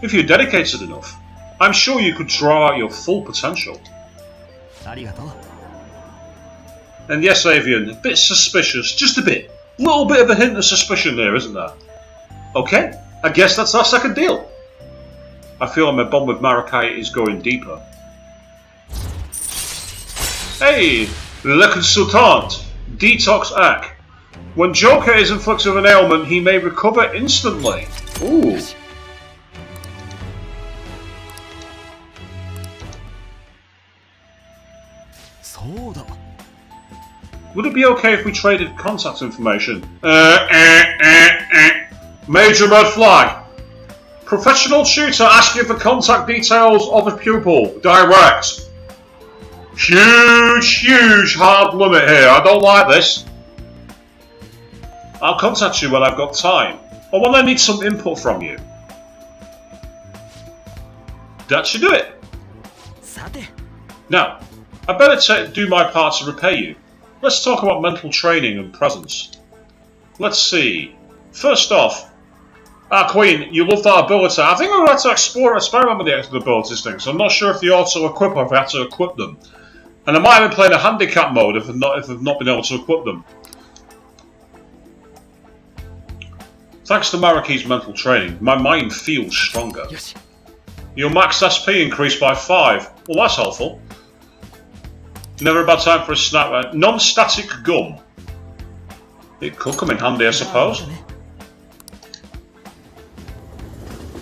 If you're dedicated enough, I'm sure you could draw out your full potential. And yes, Avian, a bit suspicious, just a bit. Little bit of a hint of suspicion there, isn't there? Okay, I guess that's our second deal. I feel like my bond with Maracai is going deeper. Hey, Le Consultant, Detox Act. When Joker is inflicted with an ailment, he may recover instantly. Ooh. Would it be okay if we traded contact information? Major red flag. Professional tutor asking for contact details of a pupil. Direct. Huge hard limit here. I don't like this. I'll contact you when I've got time, or when I need some input from you. That should do it. Now, I better do my part to repay you. Let's talk about mental training and presence. Let's see. First off, Queen, you love that ability. I think I had to experiment with the extra abilities thing, so I'm not sure if they auto-equip or if I had to equip them. And I might have been playing a handicap mode if I've not been able to equip them. Thanks to Maracai's mental training, my mind feels stronger. Your max SP increased by 5. Well, that's helpful. Never a bad time for a snack. Non-static gum. It could come in handy, I suppose.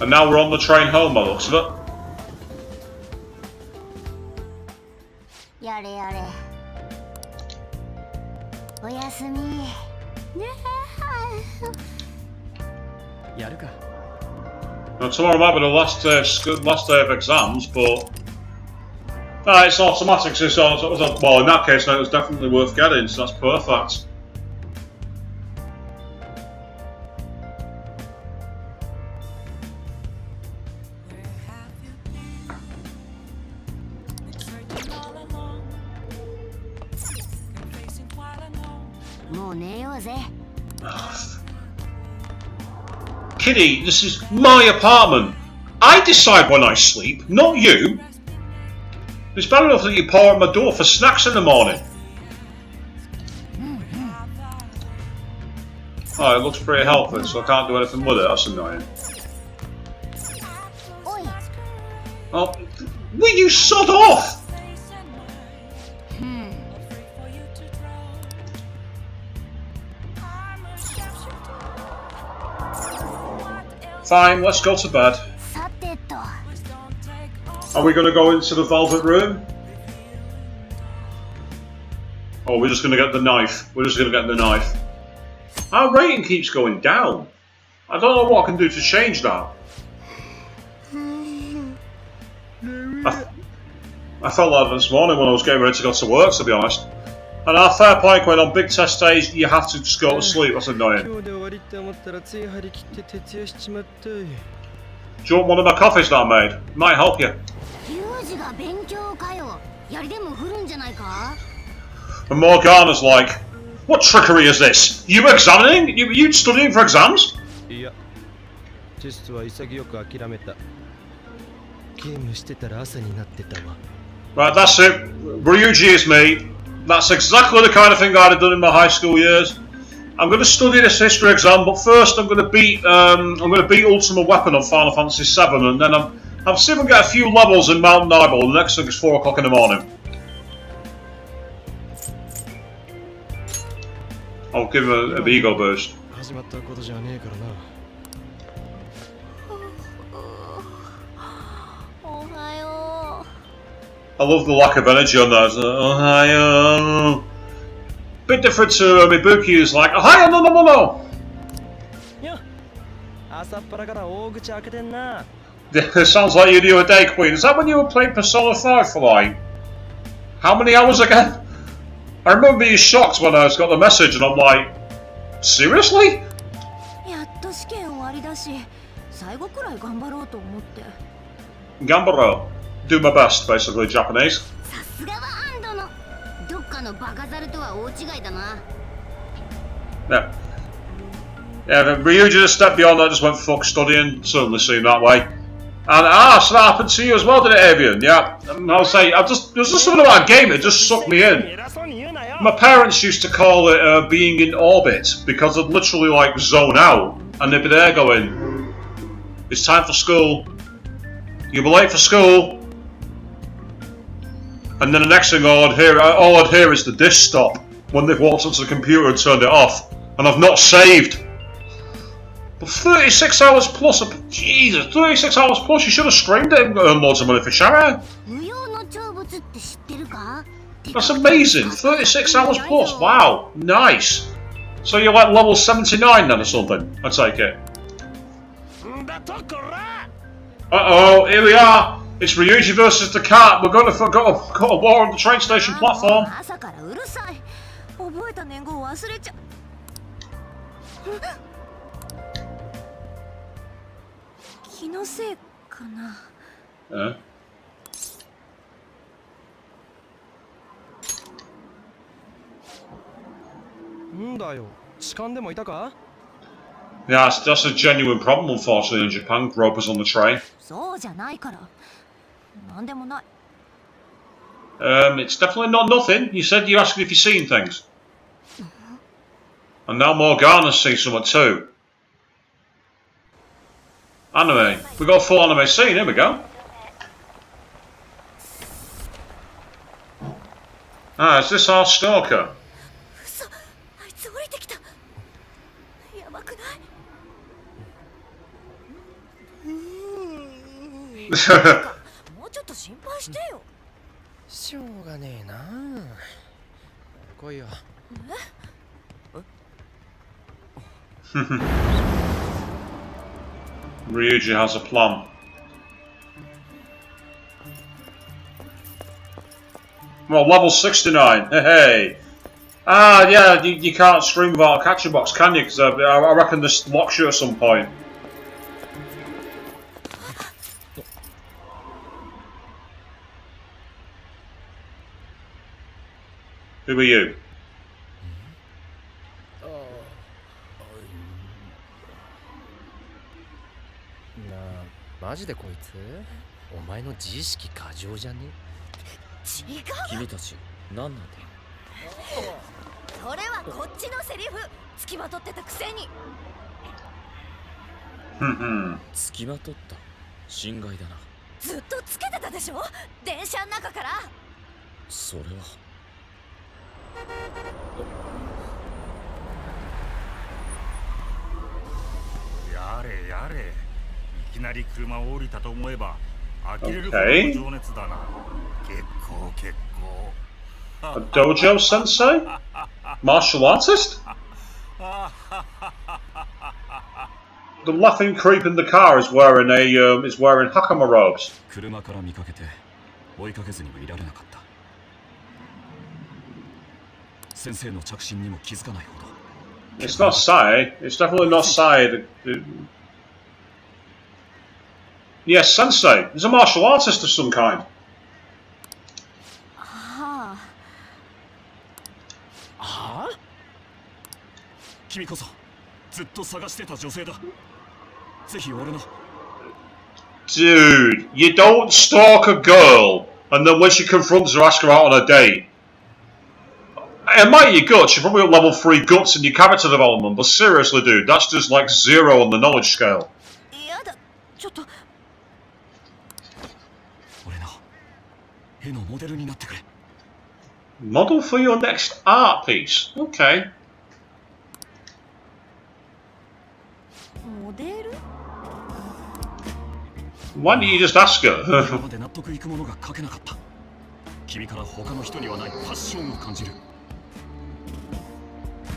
And now we're on the train home, by the looks of it. Now, tomorrow might be the last day of exams, but it's automatic. So well, in that case, it was definitely worth getting. So that's perfect. Kitty, this is my apartment. I decide when I sleep, not you. It's bad enough that you pour at my door for snacks in the morning. Oh, it looks pretty healthy, so I can't do anything with it. That's annoying. Oh, will you sod off? Fine, let's go to bed. Are we going to go into the velvet room? Oh, we're just gonna get the knife. We're just gonna get the knife. Our rating keeps going down. I don't know what I can do to change that. I felt like this morning when I was getting ready to go to work, to be honest. And our fair point, when on big test days, you have to just go to sleep. That's annoying. Do you want one of my coffees that I made? Might help you. And Morgana's like, what trickery is this? You examining? You studying for exams? Right, that's it. Ryuji is me. That's exactly the kind of thing I'd have done in my high school years. I'm going to study this history exam, but first I'm going to beat Ultimate Weapon on Final Fantasy VII, and then I'll see if I can get a few levels in Mountain Nibel. The next thing is 4 o'clock in the morning. I'll give him a ego boost. I love the lack of energy on that. Ohio. Bit different to Mibuki, who's like, Ohio, no, no, no, no. It sounds like you do a day, Queen. Is that when you were playing Persona 5 for like how many hours again? I remember being shocked when I got the message and I'm like, seriously? Gambaro. Do my best, basically, Japanese. Yeah. Yeah, Ryuji just stepped beyond that, just went fuck studying, certainly seemed that way. And so that happened to you as well, did it, Avian? Yeah. And I'll say, there's just something about a game, it just sucked me in. My parents used to call it being in orbit, because I'd literally like zone out, and they'd be there going, it's time for school, you'll be late for school. And then the next thing all I'd hear is the disk stop when they've walked onto the computer and turned it off. And I've not saved. But 36 hours plus, Jesus, 36 hours plus, you should have streamed it and earned loads of money for Shara. That's amazing, 36 hours plus, wow, nice. So you're like level 79 then or something, I take it. Uh-oh, here we are. It's Ryuji versus the cat. We're going to got a war on the train station platform. Yeah, that's a genuine problem, unfortunately, in Japan. Gropers on the train. It's definitely not nothing. You said you asked if you've seen things. And now Morgana's seen something too. Anime. We got a full anime scene, here we go. Is this our stalker? Ryuji has a plan. Well, level 69. Hey. Yeah, you can't stream without a capture box, can you? Because I reckon this locks you at some point. Who are you? A dojo sensei? Martial artist? The laughing creep in the car is wearing hakama robes. 車から見かけて追いかけずにはいられなかった。先生の着信にも気づかないほど。It's not Sae. It's definitely not Sae. Yes, Sensei. He's a martial artist of some kind. はあ？君こそずっと探してた女性だ。ぜひ俺の。Dude, you don't stalk a girl and then when she confronts her, ask her out on a date. I admire your guts. You're probably at level 3 guts in your character development, but seriously, dude, that's just like 0 on the knowledge scale. やだ、ちょっと。俺の絵のモデルになってくれ。Model for your next art piece. Okay. モデル？ Why don't you just ask her? 今まで納得いくものが描けなかった。君から他の人にはないパッションを感じる。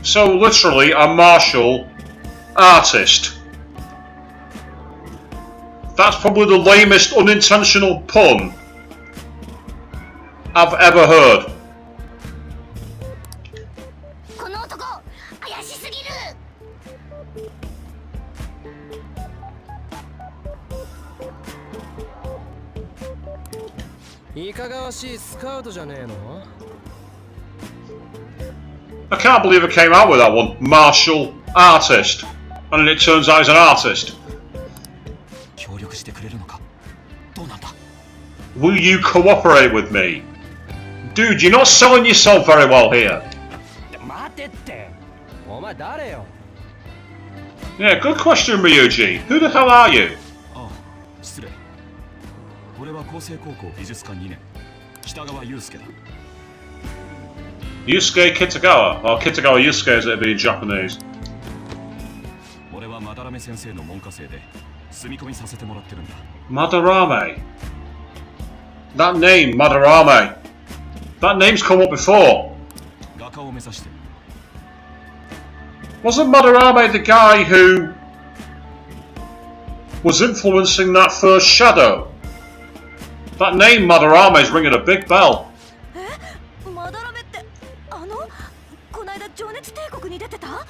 So literally a martial artist. That's probably the lamest unintentional pun I've ever heard. この男、怪しすぎる。いかがわしいスカウトじゃねえの？ I can't believe I came out with that one. Martial artist. And then it turns out he's an artist. 協力してくれるのか？どうなんだ？ Will you cooperate with me? Dude, you're not selling yourself very well here. 待てって。お前誰よ？ Yeah, good question, Ryuji. Who the hell are you? ああ、失礼。俺は厚生高校美術館2年、北川祐介だ。Yusuke Kitagawa. Or Kitagawa Yusuke as it'd be in Japanese. 俺はマダラメ先生の門下生で住み込みさせてもらってるんだ。Madarame. That name, Madarame. That name's come up before. 画家を目指してる。Wasn't Madarame the guy who was influencing that first shadow? That name Madarame is ringing a big bell. え？マダラメってこないだ情熱帝国に出てた？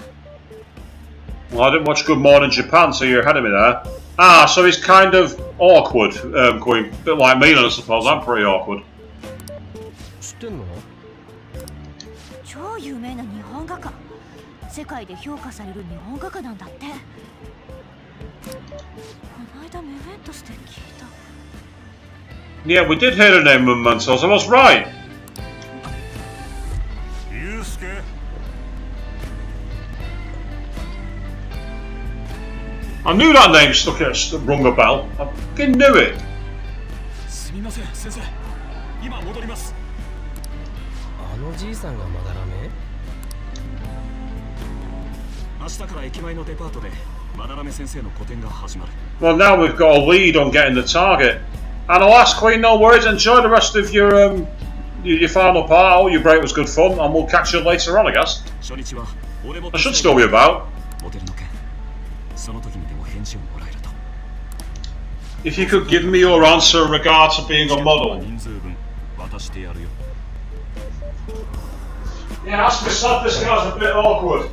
Well, I didn't watch Good Morning Japan, so you're ahead of me there. Ah, so he's kind of awkward, going a bit like me, I suppose. I'm pretty awkward. 知ってんの？超有名な日本画家。世界で評価される日本画家なんだって。この間メメントスで聞いた。Yeah, we did hear the name Mementos, I was right. 祐介。I knew that name rung a bell. I fucking knew it. すみません、先生。今戻ります。あのじいさんがまだらめ？明日から駅前のデパートでマダラメ先生の個展が始まる。 Well, now we've got a lead on getting the target. And alas, Queen, no worries. Enjoy the rest of your final part. Oh, your break was good fun, and we'll catch you later on, I guess. 初日は俺も I should still be about. モデルの件、その時にでも返事をもらえると。 If you could give me your answer in regard to being a model. 人数分渡してやるよ。 Yeah, ask myself, this guy's a bit awkward.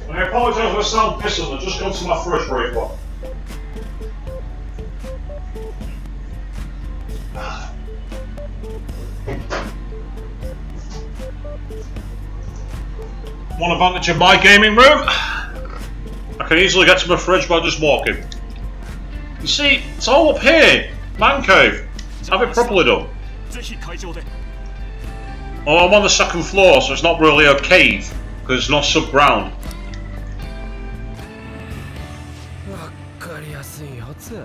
And I apologise if I sound pissed. I've just gone to my fridge very quick. One advantage of my gaming room, I can easily get to my fridge by just walking. You see, it's all up here, man cave. Have it properly done. ぜひ会場で。 Oh, I'm on the second floor, so it's not really a cave, because it's not subground. わかりやすいやつ。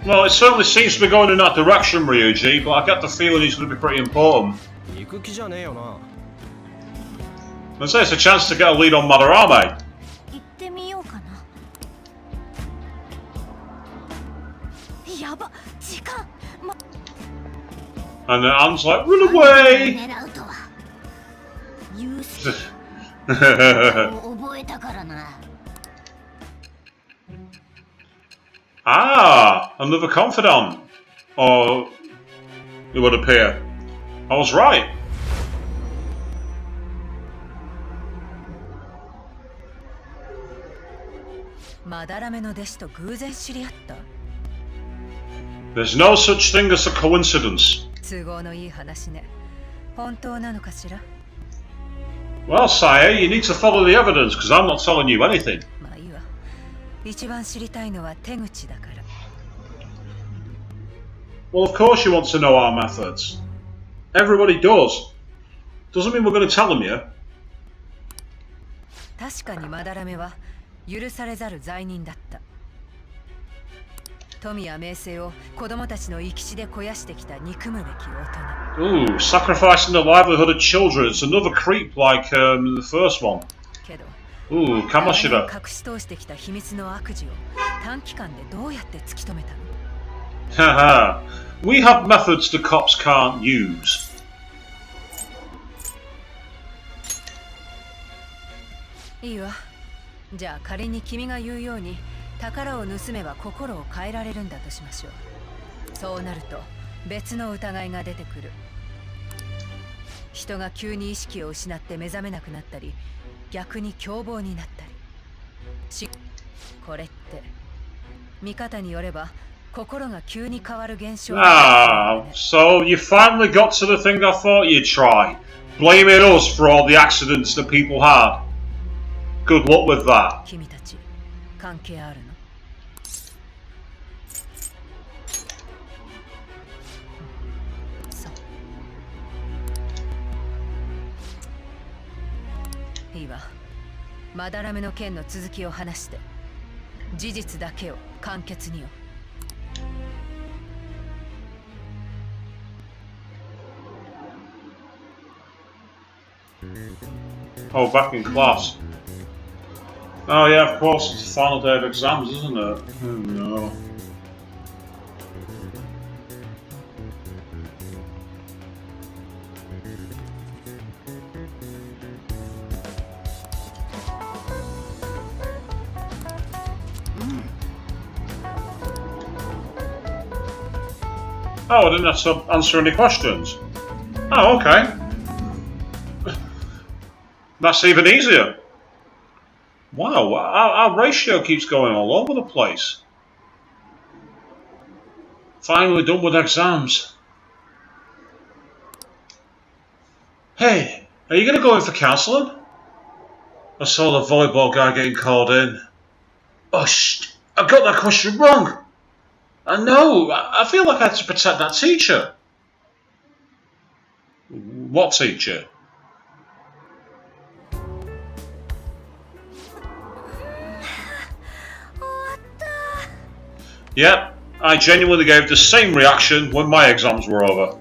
Well, it certainly seems to be going in that direction, Ryuji, but I get the feeling he's going to be pretty important. 行く気じゃねえよな。 I'd say it's a chance to get a lead on Madarame. 行ってみようかな。やば、時間。And then Anne's like, run away! 狙うとはユウスケ覚えたからな。Ah, another confidant. Or it would appear. I was right. まだらめの弟子と偶然知り合った。 There's no such thing as a coincidence. 都合のいい話ね。本当なのかしら。 Well, sire, you need to follow the evidence, because I'm not telling you anything. まあいいわ。一番知りたいのは手口だから。 Well, of course you want to know our methods. Everybody does. Doesn't mean we're going to tell them you. 確かにまだらめは許されざる罪人だった。富や名声を子供たちの生き死で肥やしてきた憎むべき大人。 Ooh, sacrificing the livelihood of children. It's another creep like the first one. けど、Ooh, Kamashira. 隠し通してきた秘密の悪事を短期間でどうやって突き止めたの？ Haha. We have methods the cops can't use. いいわ。じゃあ仮に君が言うように宝を盗めば心を変えられるんだとしましょう。そうなると別の疑いが出てくる。人が急に意識を失って目覚めなくなったり、逆に凶暴になったり。これって見方によれば心が急に変わる現象。Ah, so you finally got to the thing I thought you'd try. Blaming us for all the accidents that people had. Good luck with that. 君たち関係あるの？そう。いいわ。まだらめの件の続きを話して。事実だけを簡潔によ。Oh, back in class. Oh yeah, of course, it's the final day of exams, isn't it? Oh no. Oh, I didn't have to answer any questions. Oh, okay. That's even easier. Wow, our ratio keeps going all over the place. Finally done with exams. Hey, are you going to go in for counselling? I saw the volleyball guy getting called in. Oh, I got that question wrong. I know, I feel like I had to protect that teacher. What teacher? Yep, I genuinely gave the same reaction when my exams were over.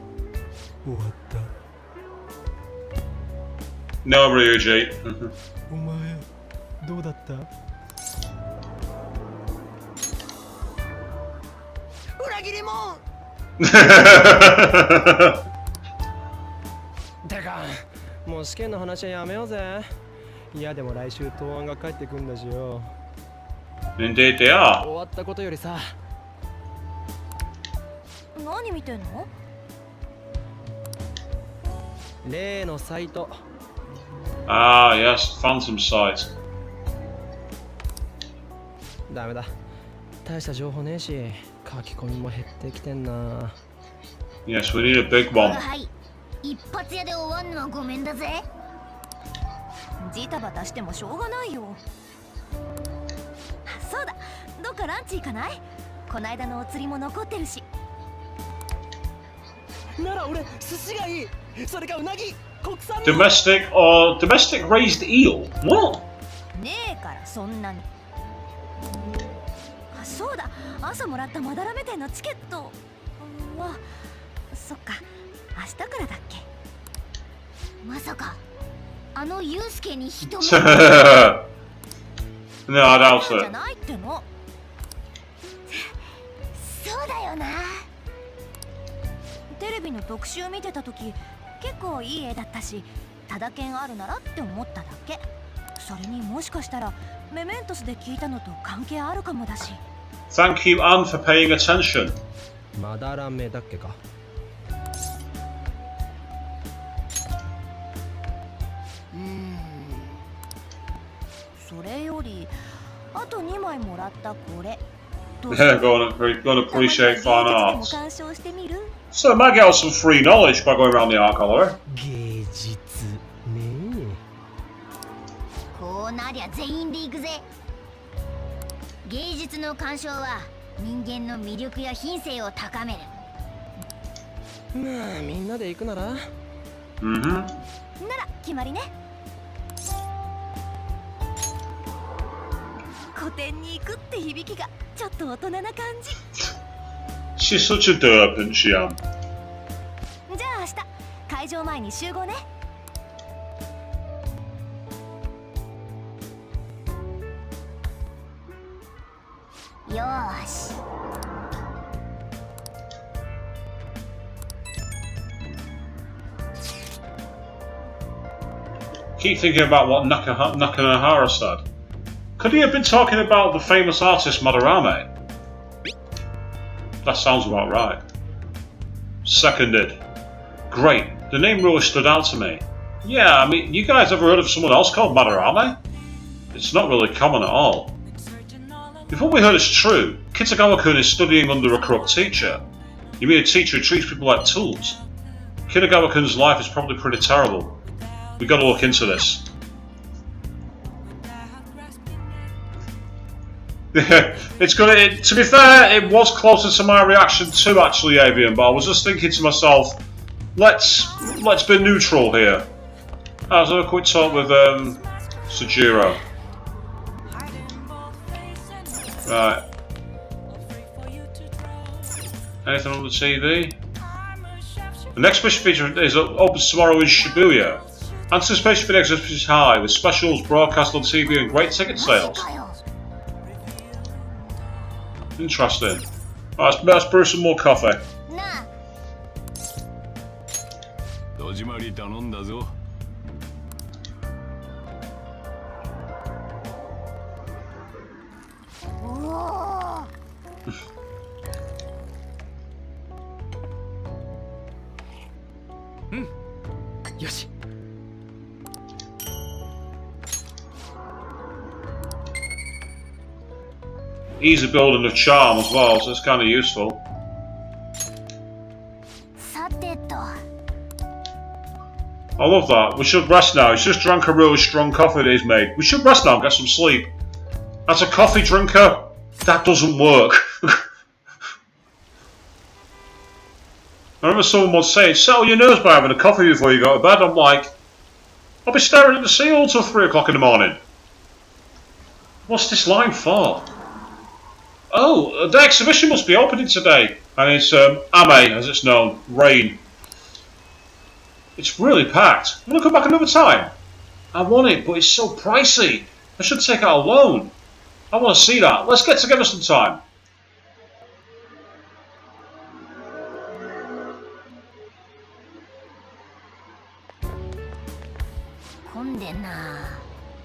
No, Ryuji. お前どうだった？裏切り者。てか、もう試験の話はやめようぜ。いやでも来週答案が返ってくんだしよ。Indeed they are. 終わったことよりさ。何見てんの？例のサイト。Ah, yes, Phantom site. ダメだ。大した情報ねえし、書き込みも減ってきてんな。Yes, we need a big one. はい。一発屋で終わんのはごめんだぜ。ジタバタしてもしょうがないよ。そうだ。どっかランチ行かない？こないだのお釣りも残ってるし。なら俺寿司がいい。それかうなぎ。国産の。Domestic or domestic raised eel? What? ねえからそんなに。あ、そうだ。朝もらったまだらめ店のチケットは、そっか。明日からだっけ。まさかあのユウスケに一目。No, I doubt じゃ it. ないっての。そうだよな。てるレビの特集見てた時結構いい絵だったし、タダ券あるならって思っただけ。それにもしかしたらメメントスで聞いたのと関係あるかもだし。 Thank you, Anne, for paying attention. まだらめだっけか。それよりあと2枚もらったこれ。 Yeah, gonna appreciate fine arts. 鑑賞してみる？ So I might get out some free knowledge by going around the art gallery. 芸術ねこうなりゃ全員で行くぜ。芸術の鑑賞は人間の魅力や品性を高める。え。まあみんなで行くなら。Mm-hmm. なら決まりね。古典に行くって響きがちょっと大人な感じ。 She's such a derp, isn't she, Anne? じゃあ明日会場前に集合ね。よーし。 Keep thinking about what Nakanohara said. Could he have been talking about the famous artist Madarame? That sounds about right. Seconded. Great. The name really stood out to me. Yeah, I mean, you guys ever heard of someone else called Madarame? It's not really common at all. If what we heard is true, Kitagawa-kun is studying under a corrupt teacher. You mean a teacher who treats people like tools? Kitagawa-kun's life is probably pretty terrible. We gotta look into this. It's gonna. To be fair, it was closer to my reaction to actually Avian, but I was just thinking to myself, let's be neutral here. I was having a quick talk with Sujiro. Right. Anything on the TV? The next exhibition feature is opens tomorrow in Shibuya. Anticipation for the exhibition is high, with specials broadcast on TV and great ticket sales. Interesting. Alright, let's brew some more coffee. なあ。戸締まり頼んだぞ。おお。うん。よし。 Easy building of charm as well, so it's kind of useful. さてと。 I love that. We should rest now. He's just drank a really strong coffee that he's made. We should rest now and get some sleep. As a coffee drinker, that doesn't work. I remember someone once saying, settle your nerves by having a coffee before you go to bed. I'm like, I'll be staring at the ceiling till 3 o'clock in the morning. What's this line for? Oh, the exhibition must be opening today. And it's Ame, as it's known, rain. It's really packed. Want to come back another time? I want it, but it's so pricey. I should take out a loan. I want to see that. Let's get together sometime.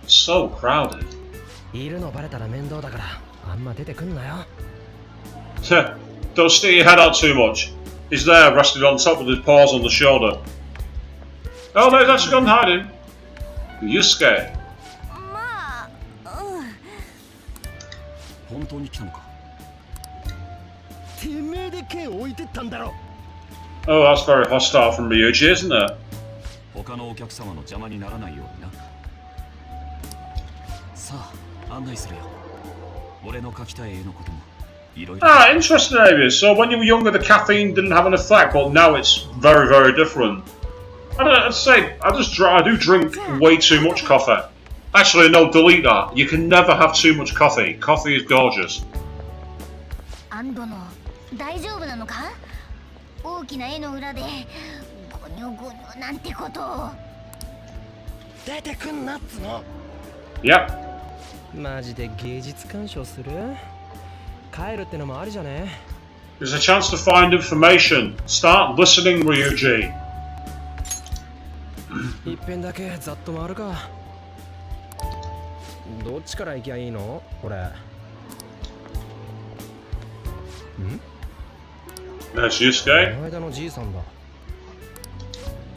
It's so crowded. いるのバレたら面倒だからあんま出てくんなよ。 Don't stick your head out too much. He's there, resting on top with his paws on the shoulder. Oh no, he's actually gone hiding. Yusuke. まあ、本当に来たのか。てめえで剣置いてったんだろ。 Oh, that's very hostile from Ryuji, isn't it? 他のお客様の邪魔にならないようにな。さあ、案内するよ。俺の描きたい絵のこともいろいろ。 Ah, interesting areas. So when you were younger, the caffeine didn't have an effect, but now it's very, very different. I don't know, I'd say I do drink way too much coffee. Actually, no, delete that. You can never have too much coffee. Coffee is gorgeous. アンドの大丈夫なのか？大きな絵の裏でゴニョゴニョなんてことを。出てくんなっつの。 Yep. マジで芸術鑑賞する？帰るってのもありじゃね？ There's a chance to find information. Start listening, Ryuji. 一遍だけざっと回るか。どっちから行きゃいいのこれ。ん There's Yusuke. この間のじいさんだ。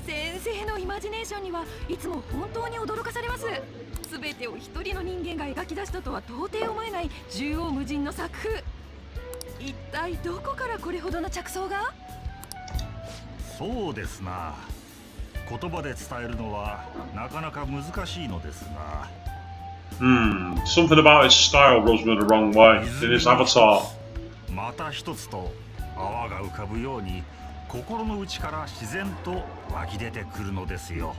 先生のイマジネーションにはいつも本当に驚かされます。すべてを一人の人間が描き出したとは到底思えない縦横無尽の作風。一体どこからこれほどの着想が？そうですな。言葉で伝えるのはなかなか難しいのですが。Something about his style rubs me the wrong way. In his avatar. また一つと泡が浮かぶように心の内から自然と湧き出てくるのですよ。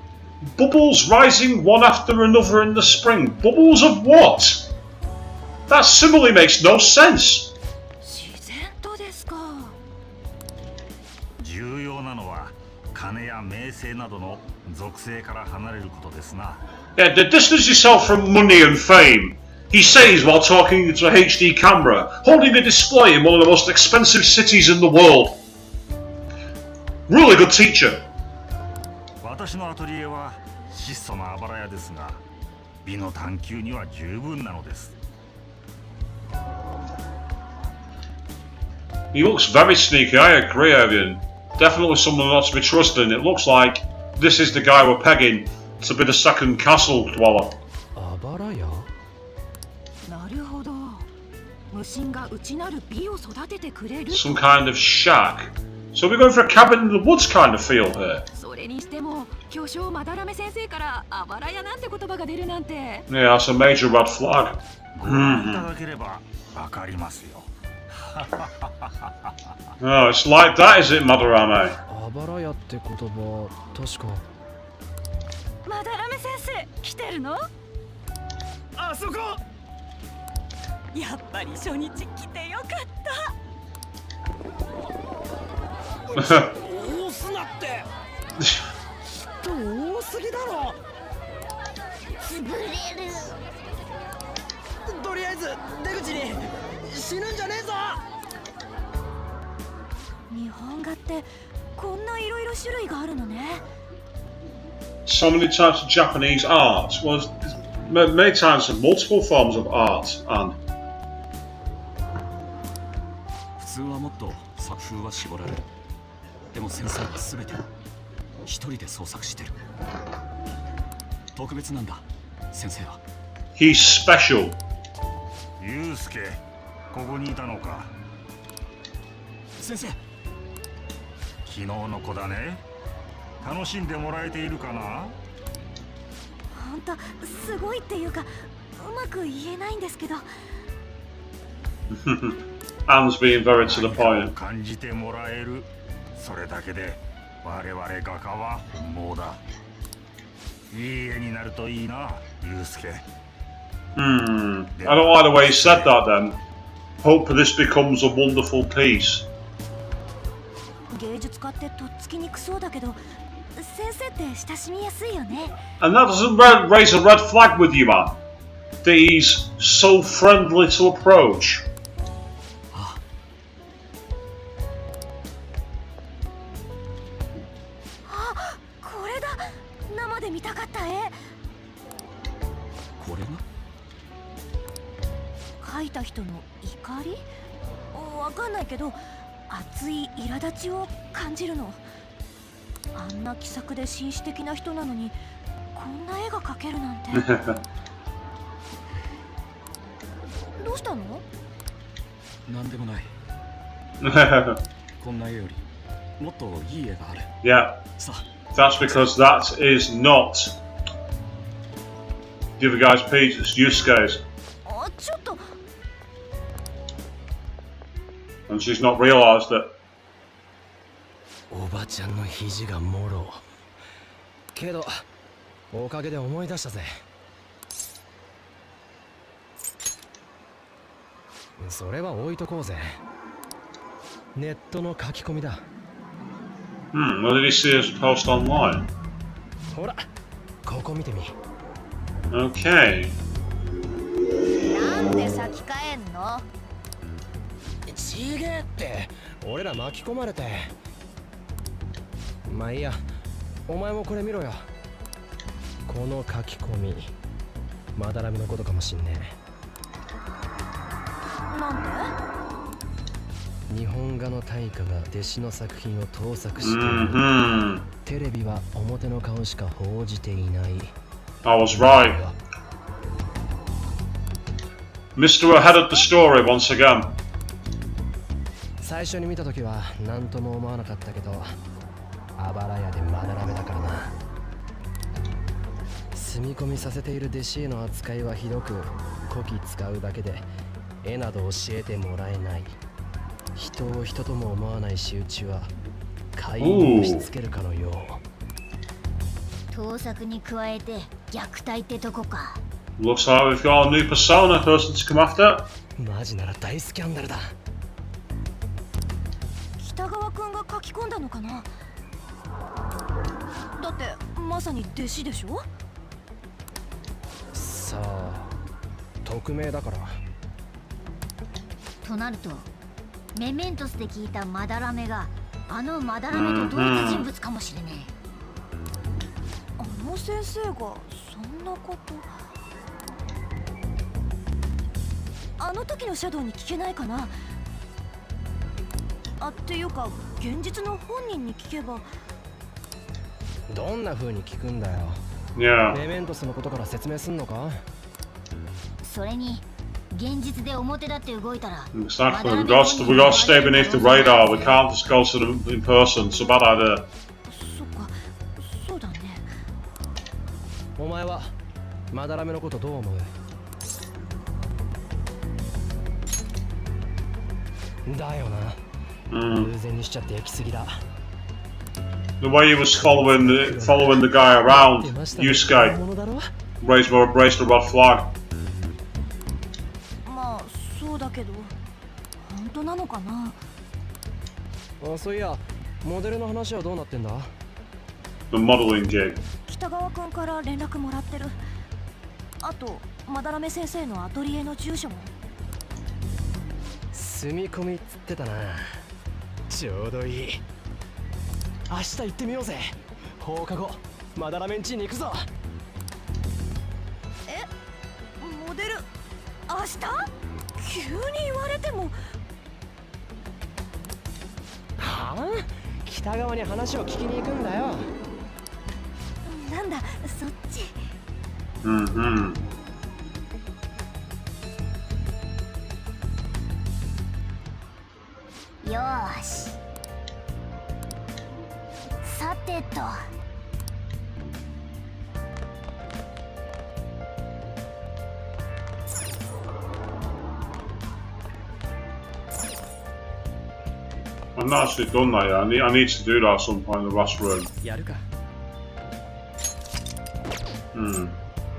Bubbles rising one after another in the spring. Bubbles of what? That simile makes no sense. 自然とですか。重要なのは金や名声などの属性から離れることですな。Yeah, distance yourself from money and fame. He says while talking into a HD camera, holding a display in one of the most expensive cities in the world. Really good teacher. 私のアトリエは質素なあばら屋ですが、美の探求には十分なのです。He looks very sneaky, I agree, Evian. Definitely someone not to be trusted, and it looks like this is the guy we're pegging to be the second castle dweller. あばらや。なるほど。無心が内なる美を育ててくれる。 Some kind of shack. So we're going for a cabin in the woods kind of feel here. それにしても巨匠まだらめ先生からあばら屋なんて言葉が出るなんて。 Yeah, that's a major red flag. ご覧いただければわかりますよ。Oh, it's like that, is it, Madarame? あばらやって言葉、確か。まだらめ先生来てるの？あそこ。やっぱり初日来てよかった。多すなって。人多すぎだろ。潰れる。とりあえず出口に死ぬんじゃねえぞ。日本画ってこんないろいろ種類があるのね。So many types of Japanese art. Well, many types of multiple forms of art, and 普通はもっと作風は絞られる。でも先生は全て一人で創作してる。特別なんだ、先生は。 he's special. ゆうすけ、ここにいたのか。先生。昨日の子だね。楽しんでもらえているかな。ほんとすごいっていうかうまく言えないんですけど。Anne's being very to the point. 感じてもらえる。それだけで我々画家は本望だ。いい絵になるといいな、ゆうすけ。I don't like the way he said that then. Hope this becomes a wonderful piece. 芸術家ってとっつきにくそうだけど先生って親しみやすいよね。 And that doesn't raise a red flag with you, man. That he's so friendly to approach. あ、これだ。生で見たかった絵。これが描いた人の怒り？わかんないけど熱い苛立ちを感じるの。あんな気さくで紳士的な人なのにこんな絵が描けるなんて。どうしたの？なんでもない。こんな絵よりもっといい絵がある。Yeah, さあ。 that's because that is not the other guy's piece, it's Yusuke's. あ、ちょっと。And she's not realised it. おばちゃんの肘がもろ。けどおかげで思い出したぜ。それは置いとこうぜ。ネットの書き込みだ。Where did he see us post online? ほら、ここ見てみ。Okay. なんで先帰んの？ちげえって、俺ら巻き込まれて。まあいいや、お前もこれ見ろよ。この書き込み、まだらみのことかもしんねえ。なんで？日本画の大家が弟子の作品を盗作している。テレビは表の顔しか報じていない。I was right. Mr. Ahead of the story once again. 最初に見たときは何とも思わなかったけど、あばら屋でまだらめだからな。住み込みさせている弟子への扱いはひどく、こき使うだけで絵など教えてもらえない。人を人とも思わない仕打ちは怪異を押し付けるかのよう。盗作に加えて虐待ってとこか。Looks like we've got a new persona person to come after. マジなら大スキャンダルだ。北川くんが書き込んだのかな。だってまさに弟子でしょ。さあ、匿名だから。となるとメメントスで聞いたマダラメがあのマダラメと同一人物かもしれねえ。あの先生がそんなこと。あの時のシャドウに聞けないかな。あ、っていうか現実の本人に聞けば。どんな風に聞くんだよ。Yeah. メメントスのことから説明すんのか。それに現実で表だって動いたら。 Exactly. We got to stay beneath the radar. We can't just go to them in person. It's a bad idea. そっか、そうだね。お前はまだらめのことどう思う？だよな。偶然にしちゃって行き過ぎだ。The way he was following the guy around, Yusuke, raised a red flag. まあそうだけど本当なのかな。あ、そういや、モデルの話はどうなってんだ？ The modeling gig. 北川くんから連絡もらってる。あとまだらめ先生のアトリエの住所も。住み込みっつってたな。ちょうどいい。明日行ってみようぜ。放課後まだらめんちに行くぞ。え、モデル明日？急に言われても。はあ？北側に話を聞きに行くんだよ。なんだそっち。よーし、さてと。I'm not actually done that yet. I need to do that at some point in the last room. やるか。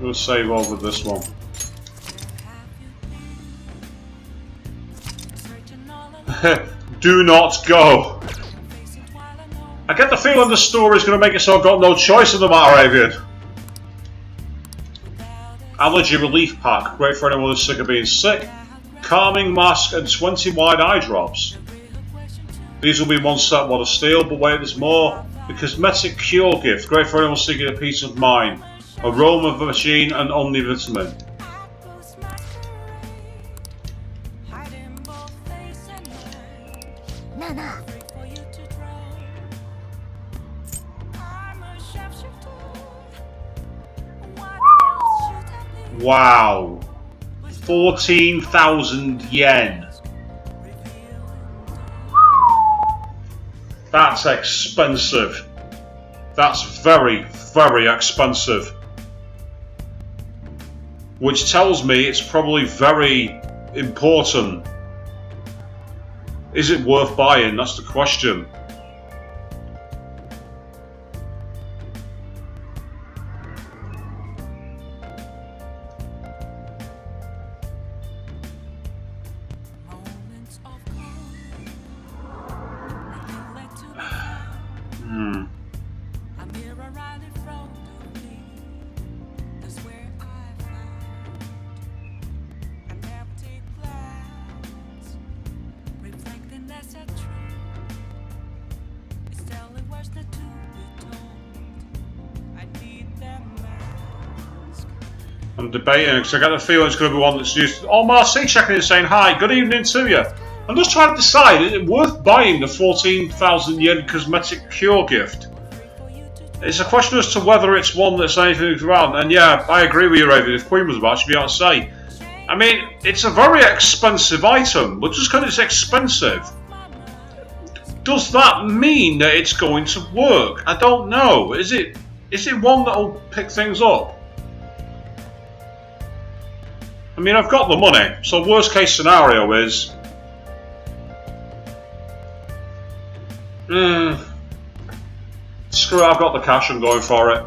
We'll save over this one. Do not go! I get the feeling the story's going to make it so I've got no choice in the matter, Avian. Allergy relief pack, great for anyone who's sick of being sick. Calming mask and 20 wide eye drops. These will be one set what of steel, but wait, there's more. The cosmetic cure gift, great for anyone seeking a peace of mind. Aroma machine and omnivitamin. Wow. 14,000 yen. That's expensive. That's very, very expensive. Which tells me it's probably very important. Is it worth buying? That's the question. I'm debating because I get the feeling it's going to be one that's used. Oh, Marcy checking in saying hi, good evening to you. I'm just trying to decide, is it worth buying the 14,000 yen cosmetic cure gift? It's a question as to whether it's one that's anything around. And yeah, I agree with you, Raven. If Queen was about, she'd be able to say. I mean, it's a very expensive item, but just because it's expensive, does that mean that it's going to work? I don't know. Is it one that'll pick things up? I mean, I've got the money, so worst case scenario is... Screw it, I've got the cash, I'm going for it.